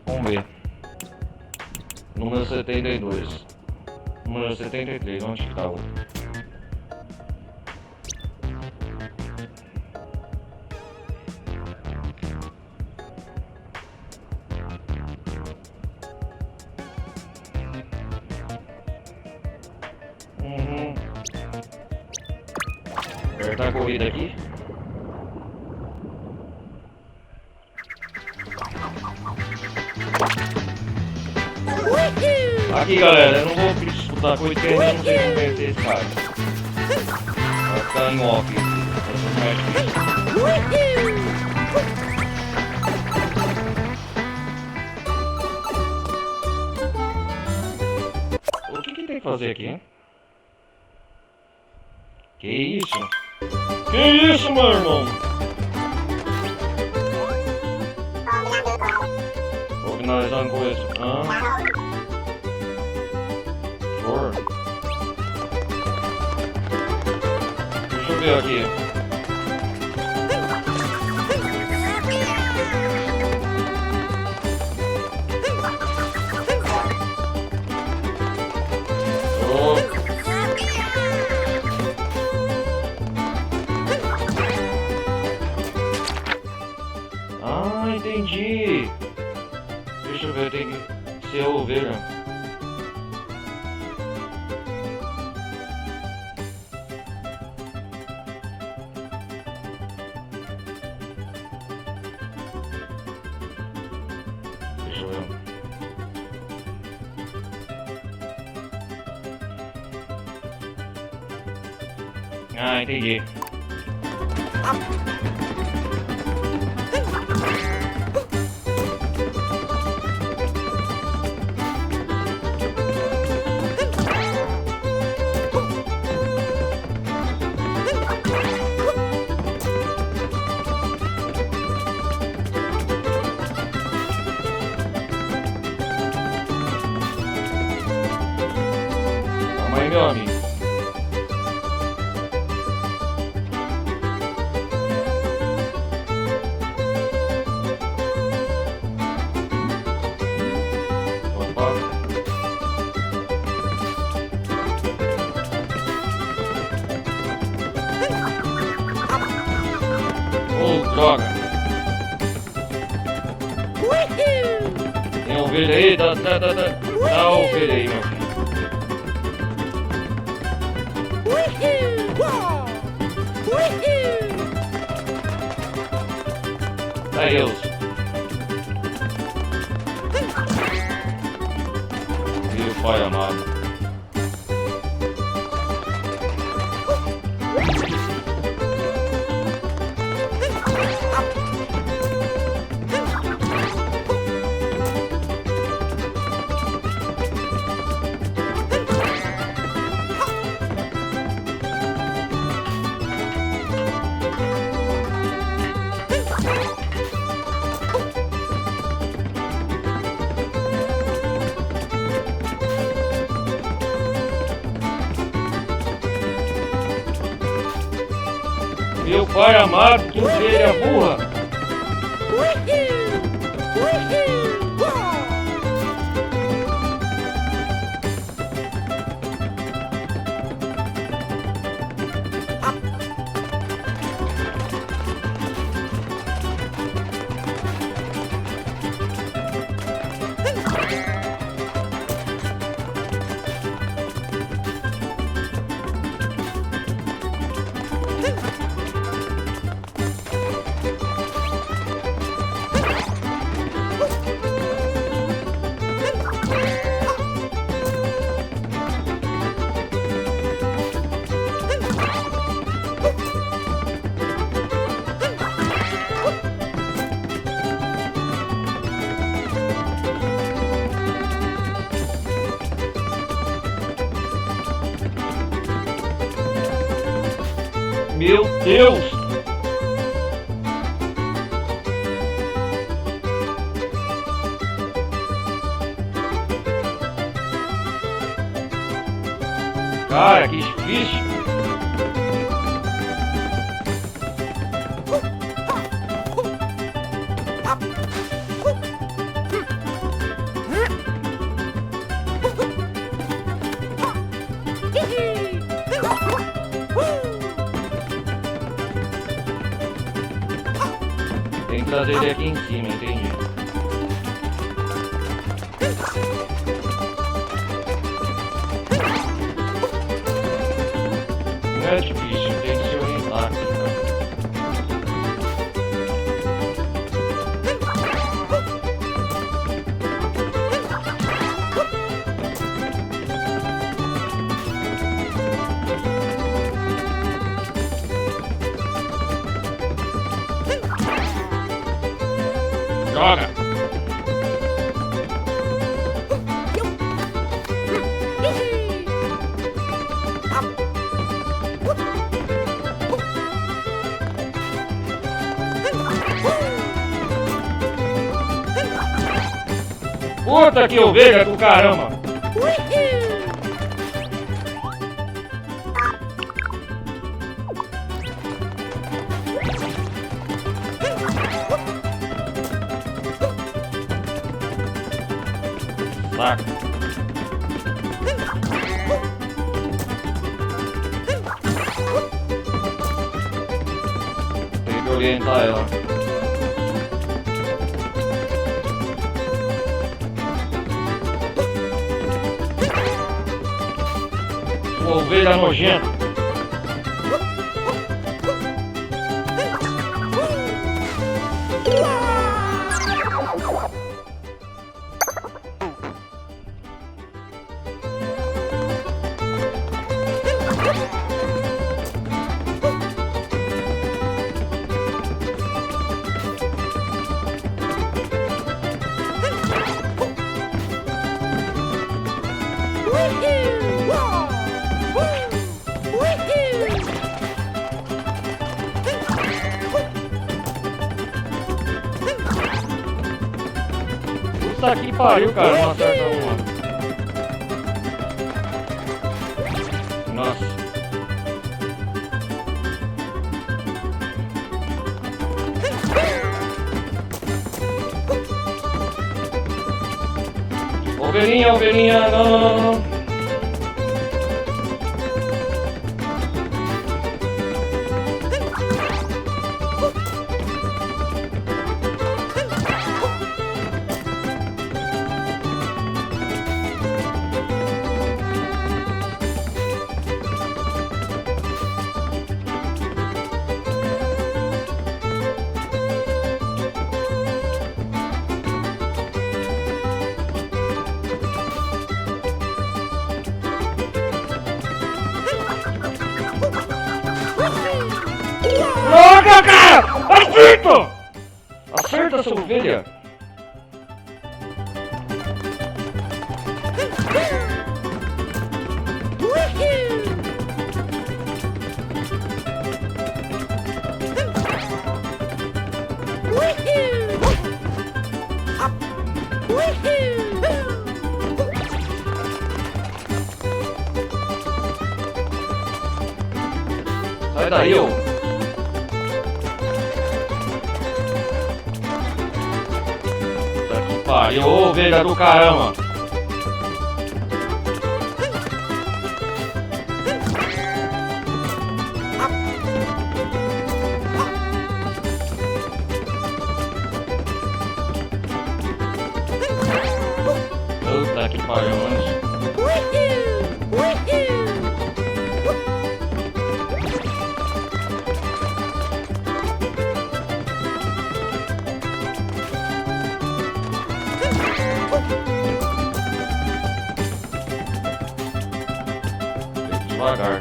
Vamos ver. Número 72. Número 73, onde que tá o... Apertar a corrida aqui. Aqui, galera, eu não vou disputar com ele, porque eu não sei como vencer esse cara. Vai ficar em off aqui. O que tem que fazer aqui, hein? Que isso? Que isso, meu irmão? Vou finalizando com isso. Sure. Deixa eu ver aqui. Ah, entendi. Deixa eu ver, tem que ser a ovelha. Deixa eu ver. Ah, entendi. Calma aí, meu amigo. Opa. Oh, droga. Tem ovelha aí? Dá a ovelha aí, meu filho. Adeus. Meu pai amado. Meu pai amado, que ovelha burra! Meu Deus! Cara, que difícil! Tem que trazer ele aqui em cima, entendi. Não é difícil, tem que se orientar aqui, Joga! Puta que ovelha do caramba! Saco. Tem que orientar ela. Sua ovelha nojenta. Puta que pariu, cara, não acerta uma. Nossa. Ovelhinha, ovelhinha, não, não, não, não. Droga, cara! Acerta! Acerta, sua ovelha! Sai daí, ô! Tá que pariu, ô ovelha do caramba! Puta que pariu, mano! Devagar.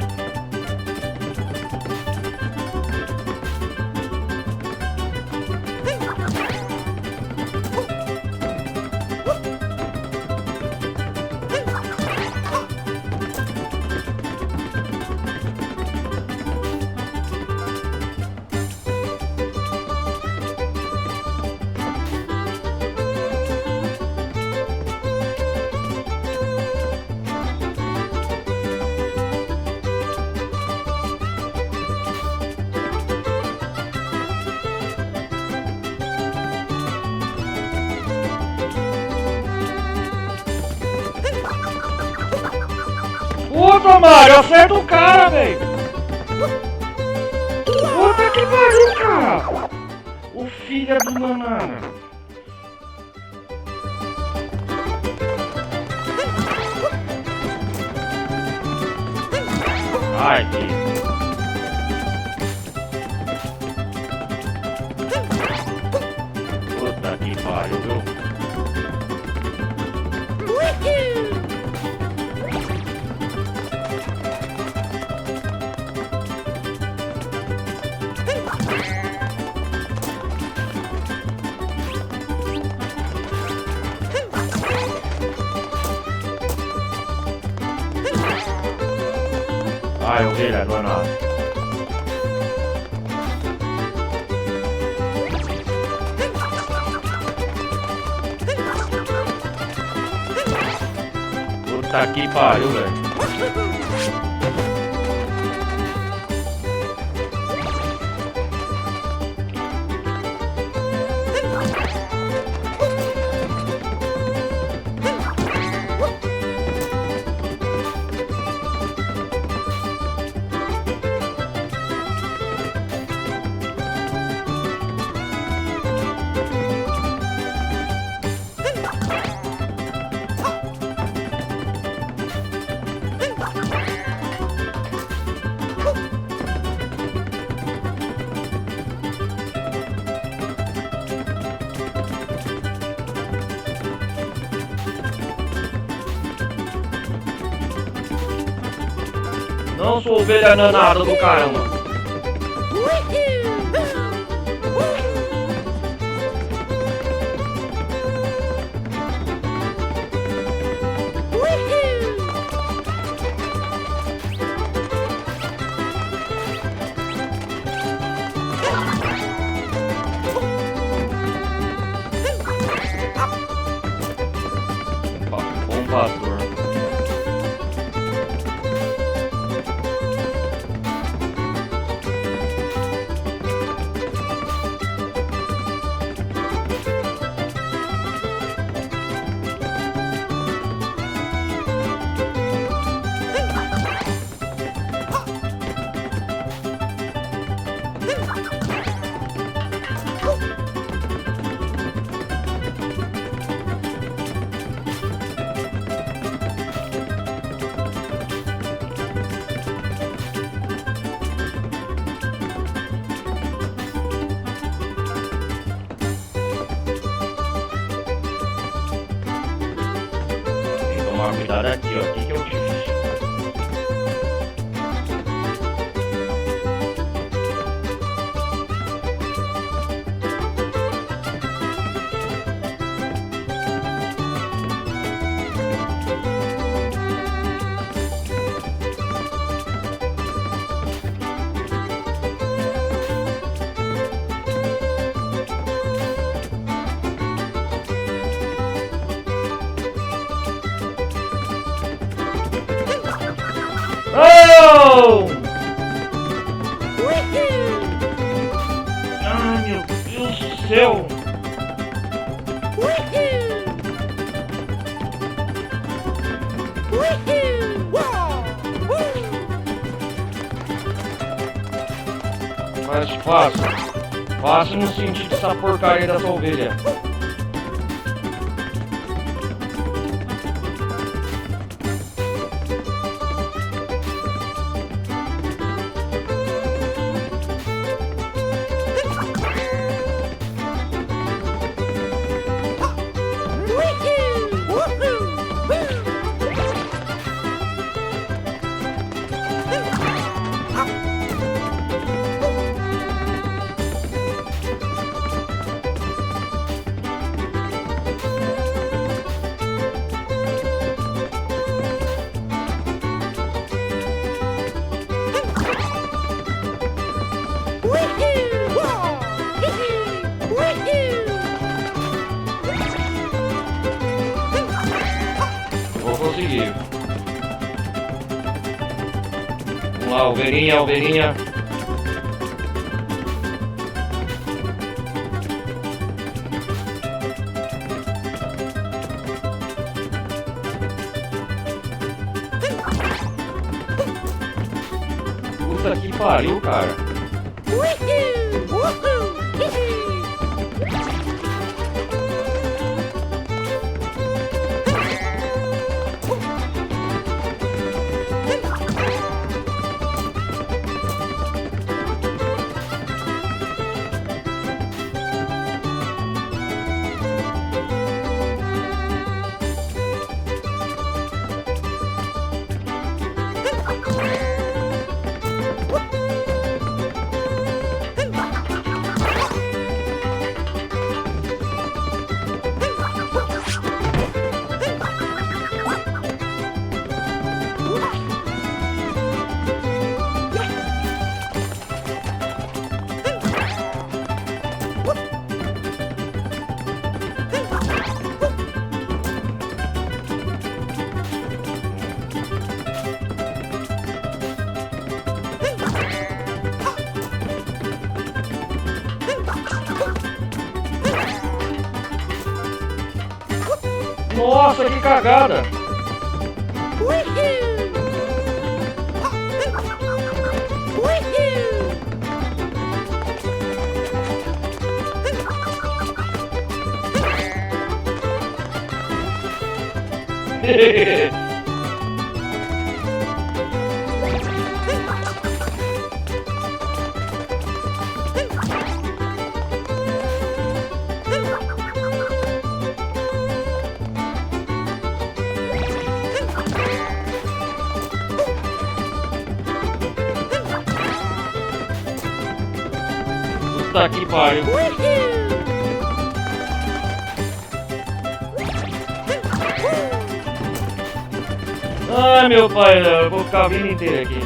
Puta, Mário, acerta o cara, velho! Puta que pariu, cara! O filho do banana! Ai, filho! Puta que pariu, viu? Ai, ovelha, não é nada. Puta que pariu, velho. Não sou ovelha nanada do caramba. Bom pastor. tomar cuidado aqui, ó. Aqui que é o difícil. Oh! Ai, meu Deus do céu! Mas fácil no sentido dessa porcaria dessa ovelha. Vou conseguir. Vamos lá, ovelhinha, ovelhinha. Puta que pariu, cara. Nossa, que cagada! Puta que pariu. Ai, meu pai, eu vou ficar a vida inteira aqui.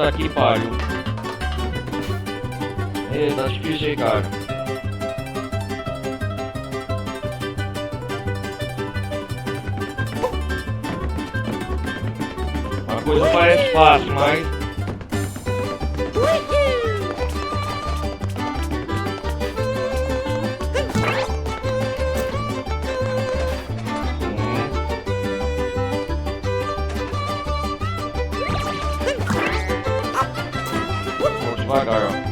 Puta que pariu. Tá difícil aí, cara. Uma coisa parece fácil, mas... Vou devagar, ó.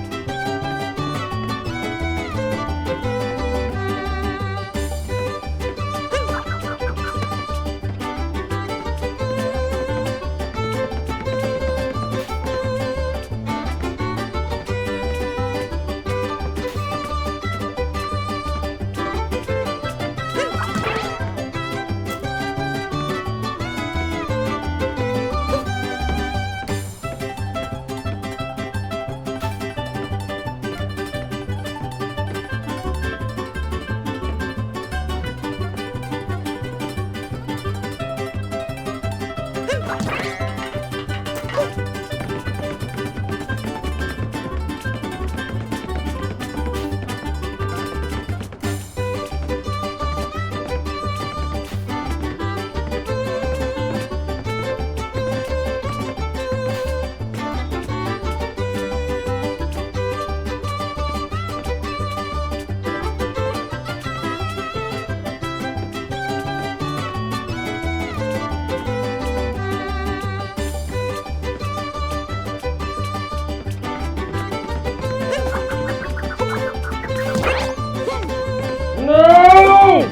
Não!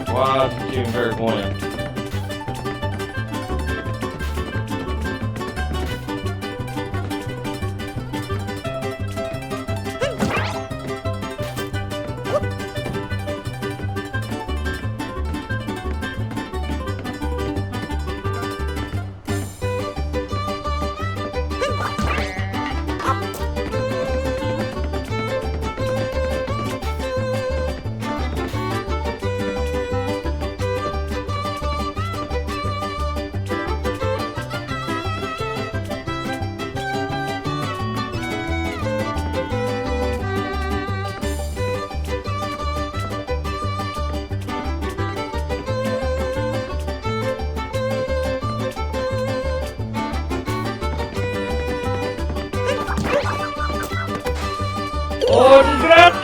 Quase tive vergonha. Ô, desgraçado!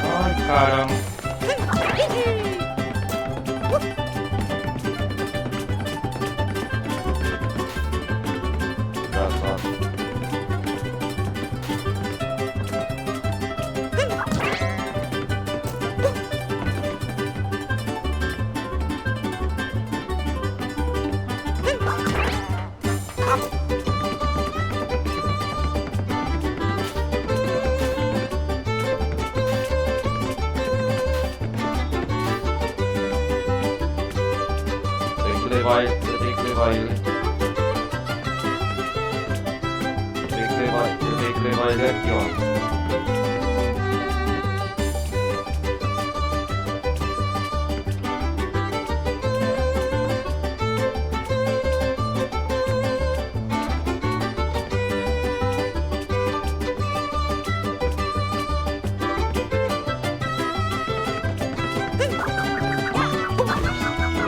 Ai, caramba. Desgraçado. Eu tenho que levar ele. Eu tenho que levar ele aqui, ó.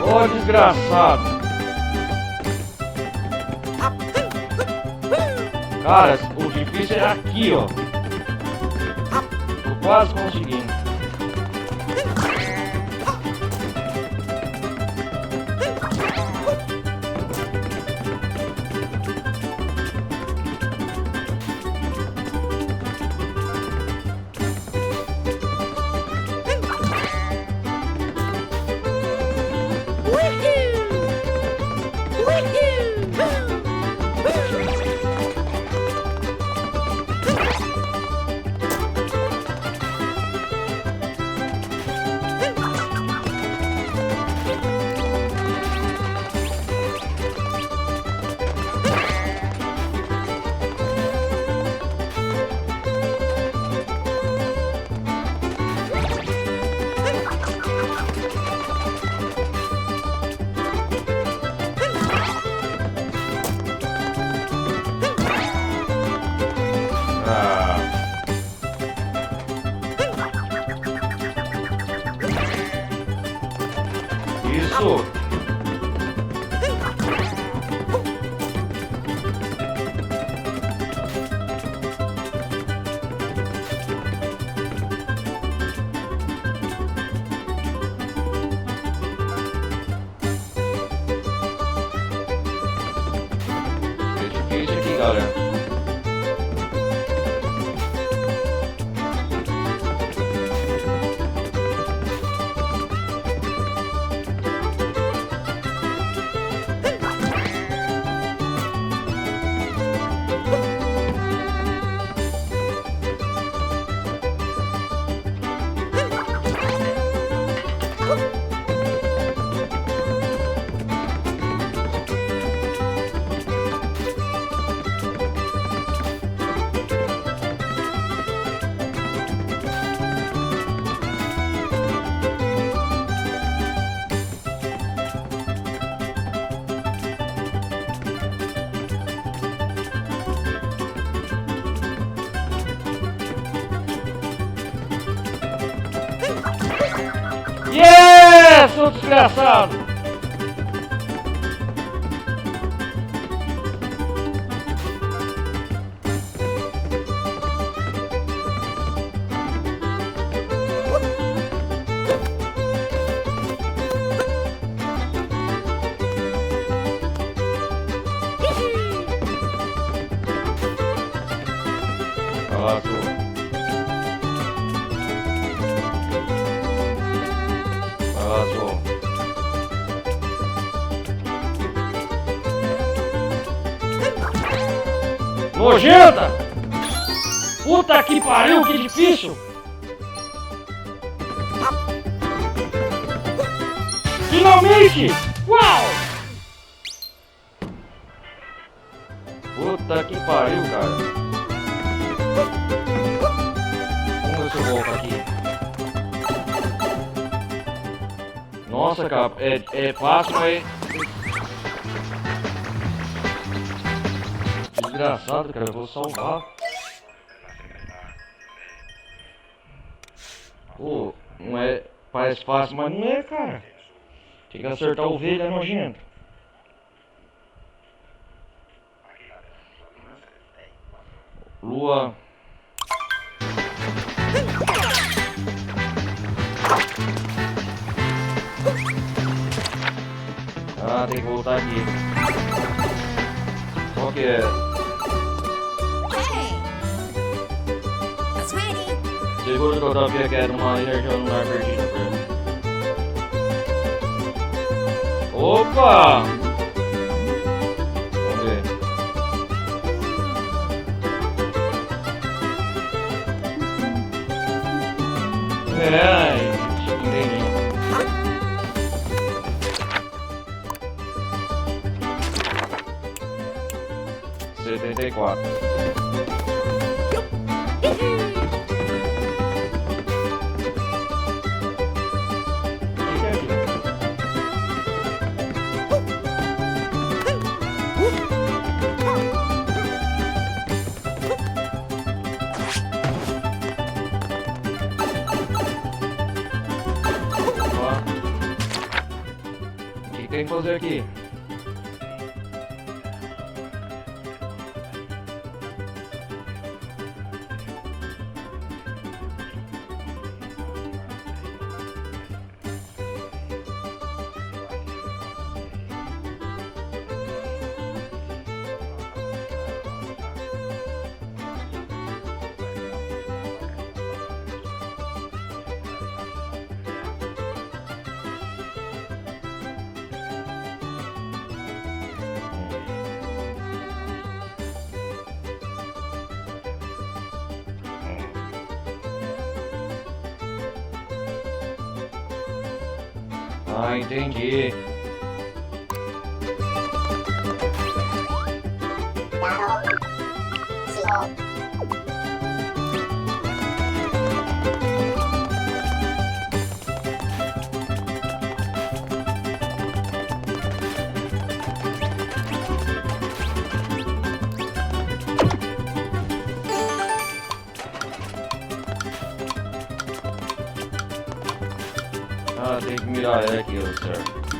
Ô, desgraçado! Cara, o difícil é aqui, ó. Tô quase conseguindo. Isso. É difícil aqui, galera. Yes, seu desgraçado! Ah, nojenta! Puta que pariu, que difícil! Finalmente! Uau! Puta que pariu, cara! Vamos ver se eu volto aqui. Nossa, cara, é fácil, mas... Desgraçado, cara, eu vou salvar. Pô, não é... Parece fácil, mas não é, cara. Tem que acertar a ovelha nojenta. Lua. Ah, tem que voltar aqui. Qual que é? Segura que eu tava querendo uma energia no lugar perdido pra ele. Opa! Vamos ver. Entendi. 74. O que tem que fazer aqui? Ah, entendi. Ah, tem que mirar ela aqui, certo.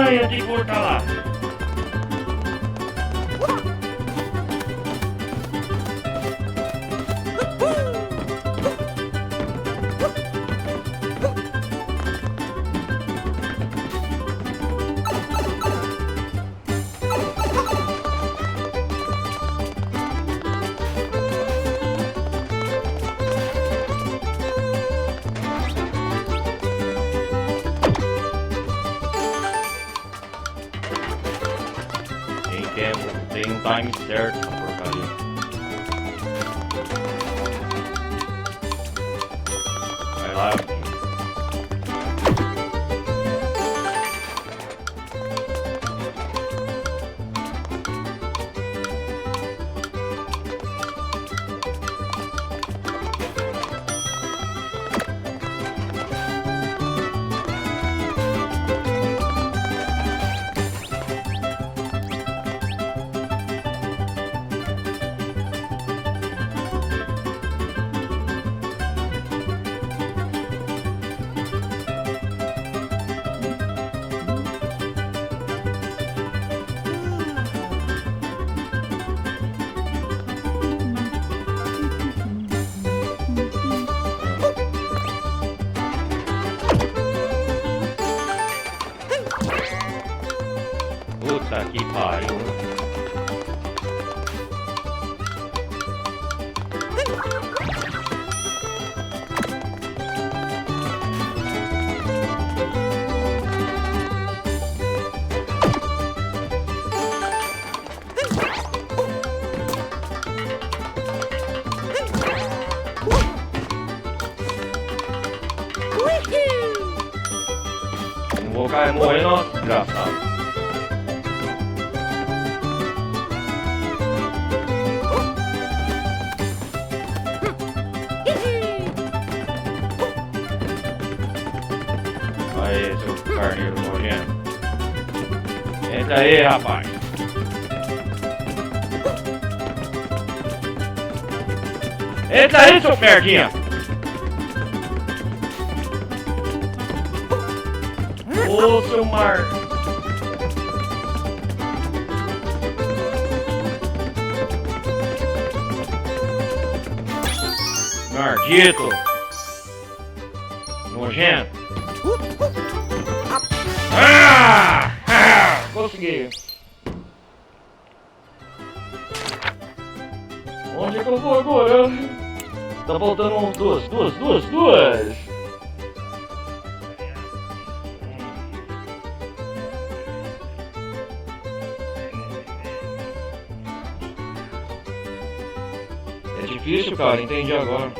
Ai, eu tenho que voltar lá. Tem um time certo essa porcaria. Vai lá, filho. Puta que pariu. Não vou cair morrendo, ó, desgraçado. Aê, seu carneiro nojento. Entra aí, rapaz. Entra aí, seu merdinha. Ô, seu mar. Maldito. Nojento. Consegui. Onde é que eu vou agora? Tá faltando duas. É difícil, cara, entendi agora.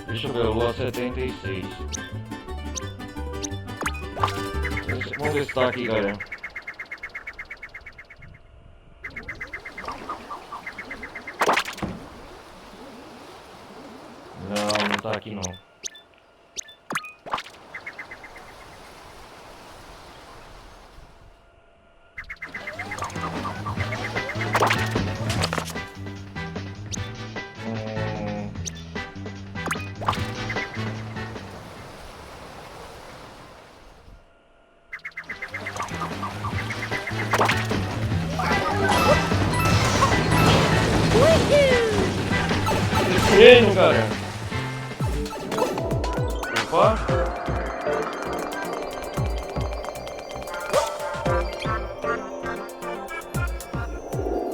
Deixa eu ver, Lua 76. Vamos ver se tá aqui, galera. Não tá aqui não. Treino, cara. Opa.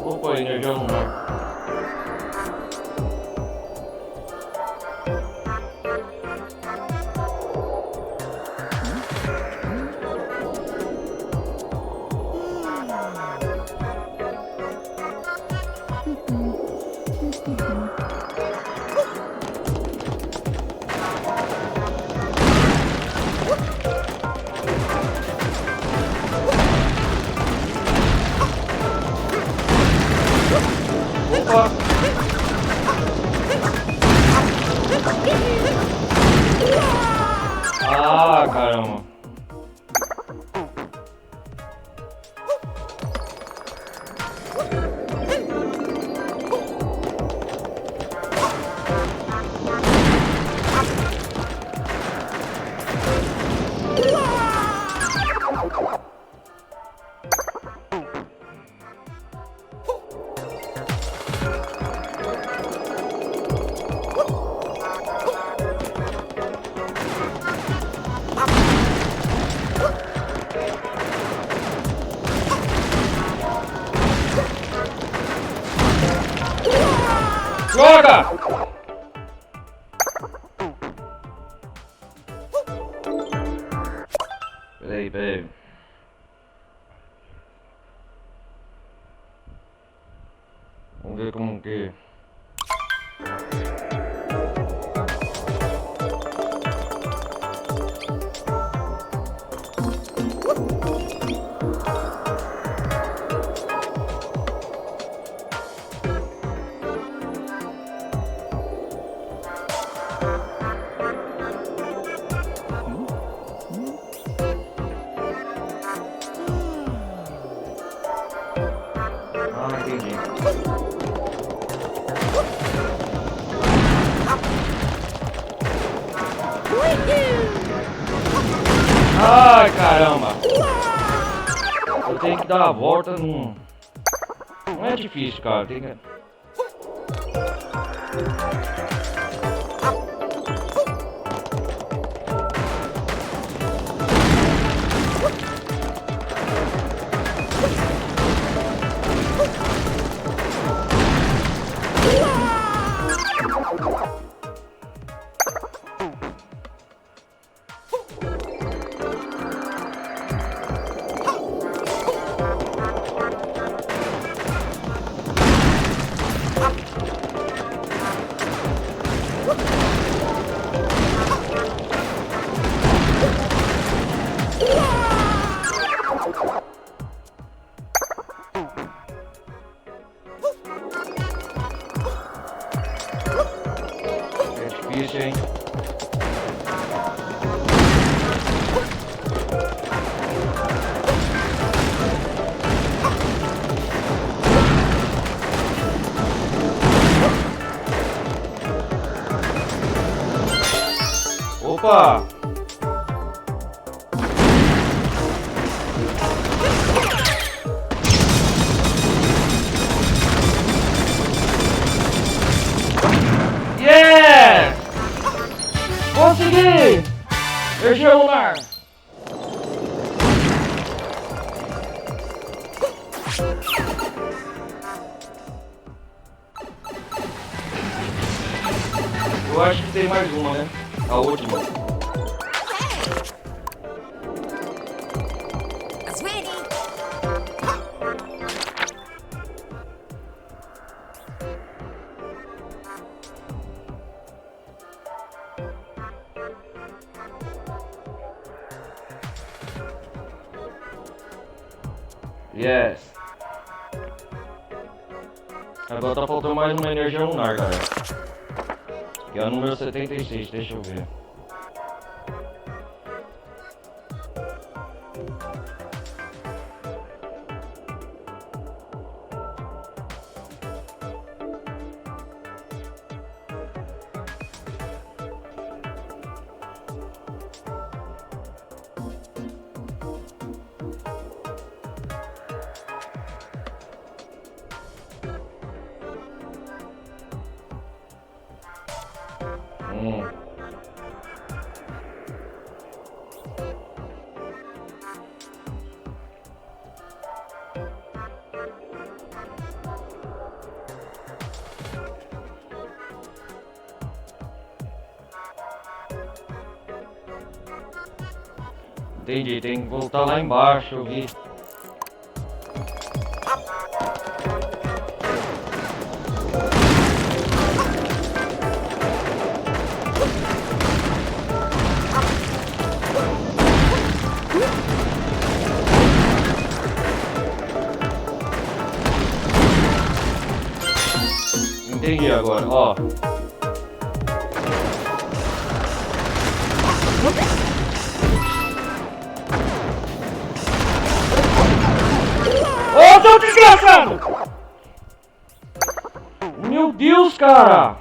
Opa, energia não dá. caramba. Droga! Peraí. Vamos ver como que... Ah, entendi. Ai, caramba! Eu tenho que dar a volta num... Não é difícil, cara. Tem que... É difícil, hein? Opa! Yes! Consegui! Energia lunar! Eu acho que tem mais uma, né? A última. It's ready. Yes! Agora tá faltando mais uma energia lunar, galera. Que é o número 76, deixa eu ver. Entendi, tem que voltar lá embaixo, eu vi. Entendi agora, ó. Não, desgraçado! Meu Deus, cara!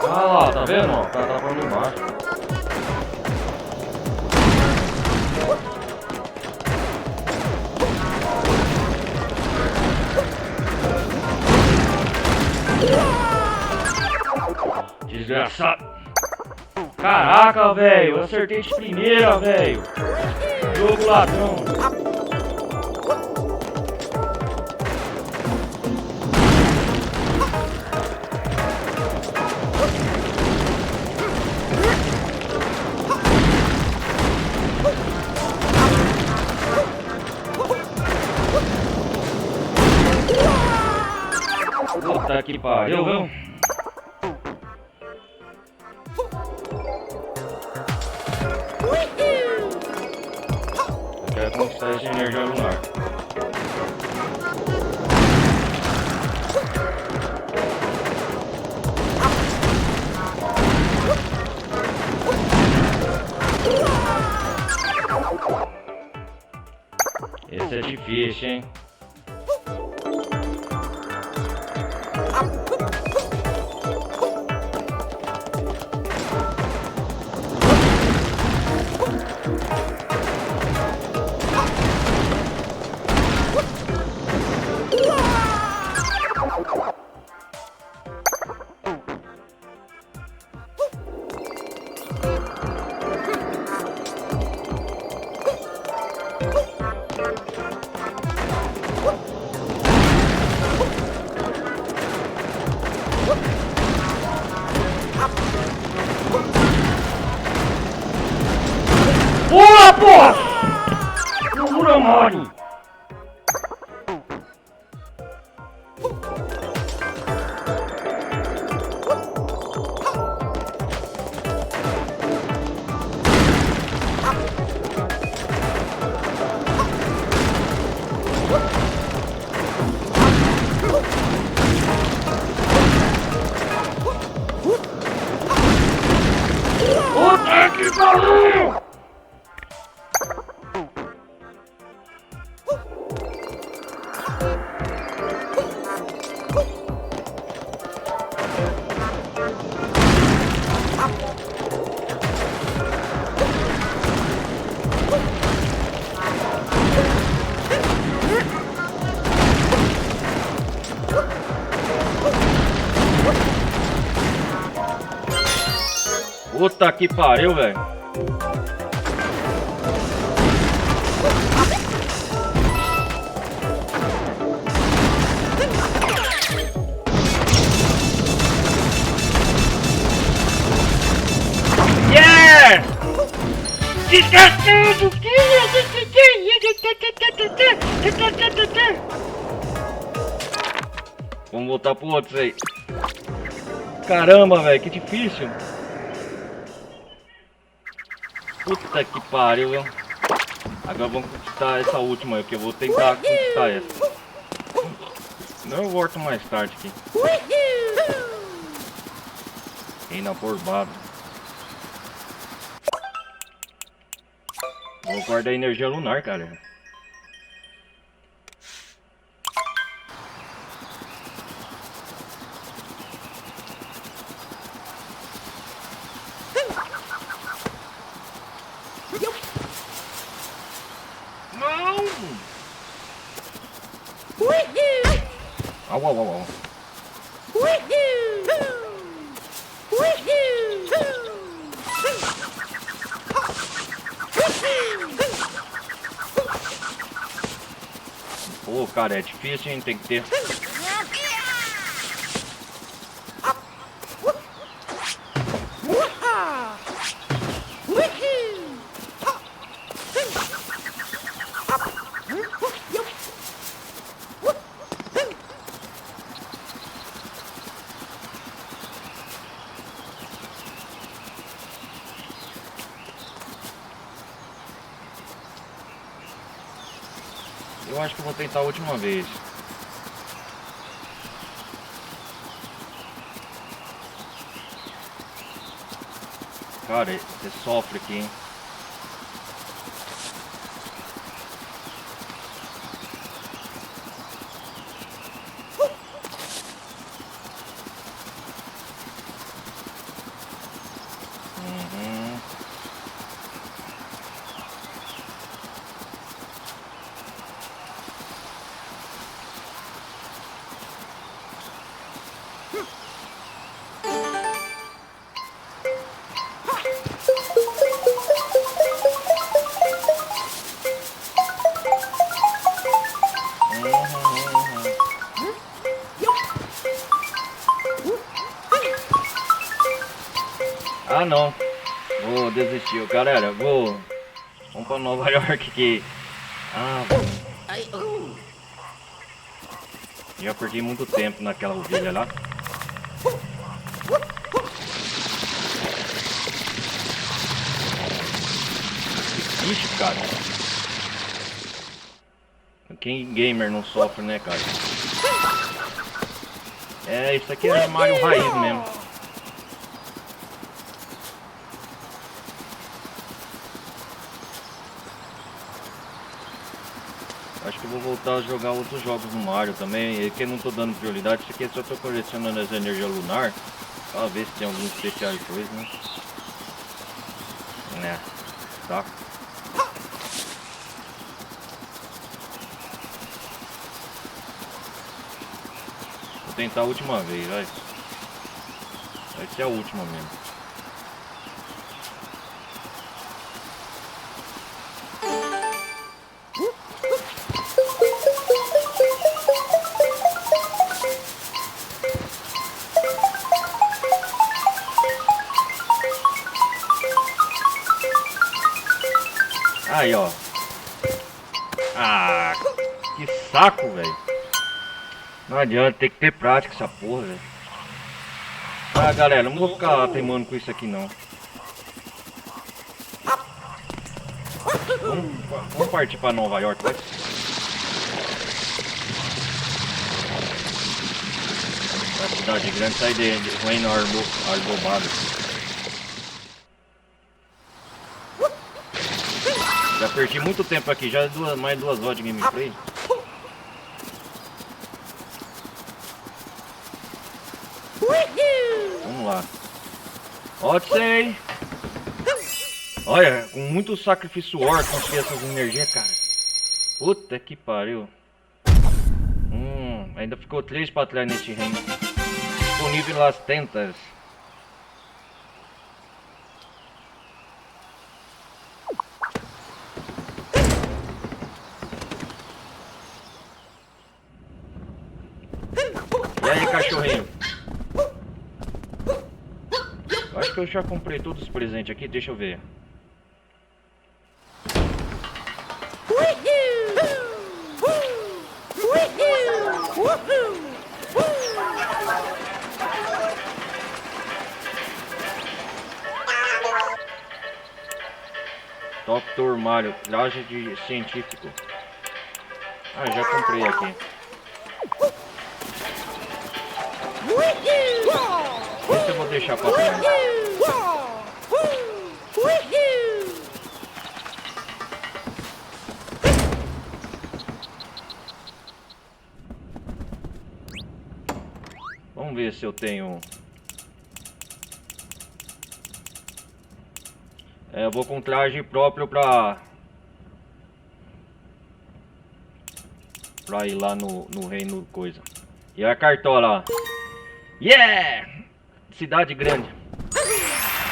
Ah lá, tá vendo? O cara tá falando embaixo. Desgraçado. Caraca, velho, eu acertei de primeira, velho. Jogo ladrão. Puta que pariu, viu? Eu quero conquistar essa energia lunar. Esse é difícil, hein? Pula, porra! Procura Mario! Puta que pariu! Puta que pariu, velho. Yeah! Desgraçado! Vamos voltar pro outro aí. Caramba, velho, que difícil. Puta que pariu, viu? Agora vamos conquistar essa última aí, porque eu vou tentar conquistar essa. Não, eu volto mais tarde aqui. Inaporbado. Vou guardar a energia lunar, cara. Não! Au, au, au, au. Pô, cara, é difícil, hein? Tem que ter. Eu acho que eu vou tentar a última vez. Cara, você sofre aqui, hein? Uhum. Ah, não. Vou desistir, galera. Vamos pra Nova York aqui. Ah, já perdi muito tempo naquela ovelha lá. Ixi, cara. Quem gamer não sofre, né, cara? É, isso aqui é Mario raiz mesmo. Acho que eu vou voltar a jogar outros jogos no Mario também. E que eu não tô dando prioridade, isso aqui é só tô colecionando as energias lunar. Pra ver se tem algum especial depois, né? Né, tá. Vou tentar a última vez, vai. Vai ser a última mesmo. Aí, ó. Ah, que saco, velho. Não adianta, tem que ter prática essa porra, velho. Ah, galera, não vou ficar teimando com isso aqui, não. Vamos partir pra Nova York, vai. A cidade grande sai de reino arbobado. Já perdi muito tempo aqui, já mais 2 horas de gameplay. Vamos lá. Odyssey! Olha, com muito sacrifício war consegui essas energias, cara. Puta que pariu. Ainda ficou 3 pra trás nesse reino. Disponível nas tentas. E aí, cachorrinho? Acho que eu já comprei todos os presentes aqui, deixa eu ver. Dr. Mario, traje de científico. Ah, já comprei aqui. Esse eu vou deixar pra trás. Vamos ver se eu tenho... eu vou com traje próprio pra ir lá no reino coisa. E a cartola, ó. Yeah! Cidade grande.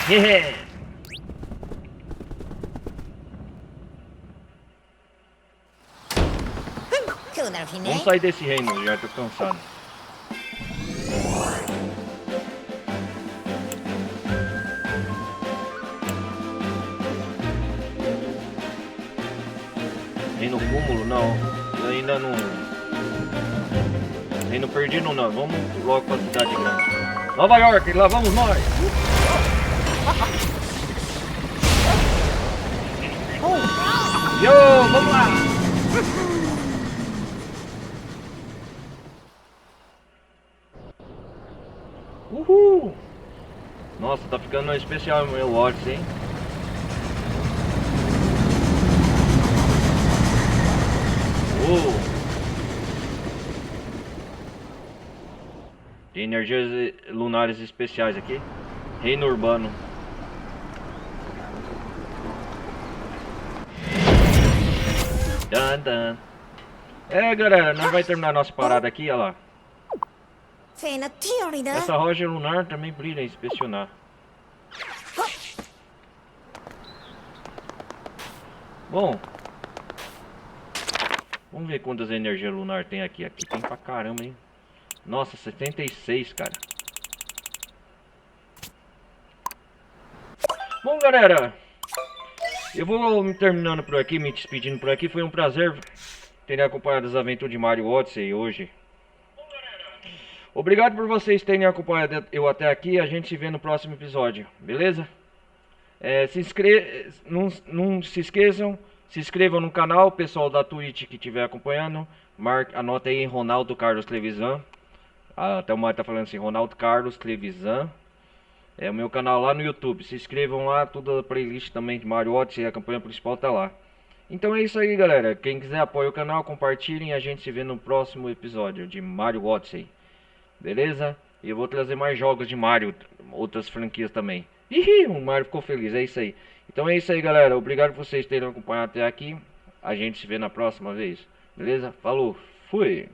Yeah! Vamos sair desse reino, já tô cansado. Reino cúmulo, não. Eu ainda não... Reino perdido, não. Vamos logo pra cidade grande. Nova York, lá vamos nós! Yo, vamos lá! Uhul! Nossa, tá ficando ficando especial o meu Odyssey, hein? Tem energias lunares especiais aqui. Reino Urbano. Dan, dan. É, galera, nós vai terminar nossa parada aqui, olha lá. Essa rocha lunar também brilha em inspecionar. Bom, vamos ver quantas energias lunar tem aqui. Aqui tem pra caramba, hein? Nossa, 76, cara. Bom, galera, eu vou me terminando por aqui, me despedindo por aqui. Foi um prazer terem acompanhado as aventuras de Mario Odyssey hoje. Obrigado por vocês terem acompanhado eu até aqui. A gente se vê no próximo episódio, beleza? Não se esqueçam, se inscrevam no canal, pessoal da Twitch que estiver acompanhando. Anota aí Ronaldo Carlos Clevisan. Até o Mário tá falando assim, Ronaldo Carlos Clevisan. É o meu canal lá no YouTube. Se inscrevam lá, toda a playlist também de Mario Odyssey, a campanha principal tá lá. Então é isso aí, galera. Quem quiser apoia o canal, compartilhem. A gente se vê no próximo episódio de Mario Odyssey. Beleza? E eu vou trazer mais jogos de Mario, outras franquias também. Ih, o Mario ficou feliz, é isso aí. Então é isso aí, galera. Obrigado por vocês terem acompanhado até aqui. A gente se vê na próxima vez. Beleza? Falou, fui!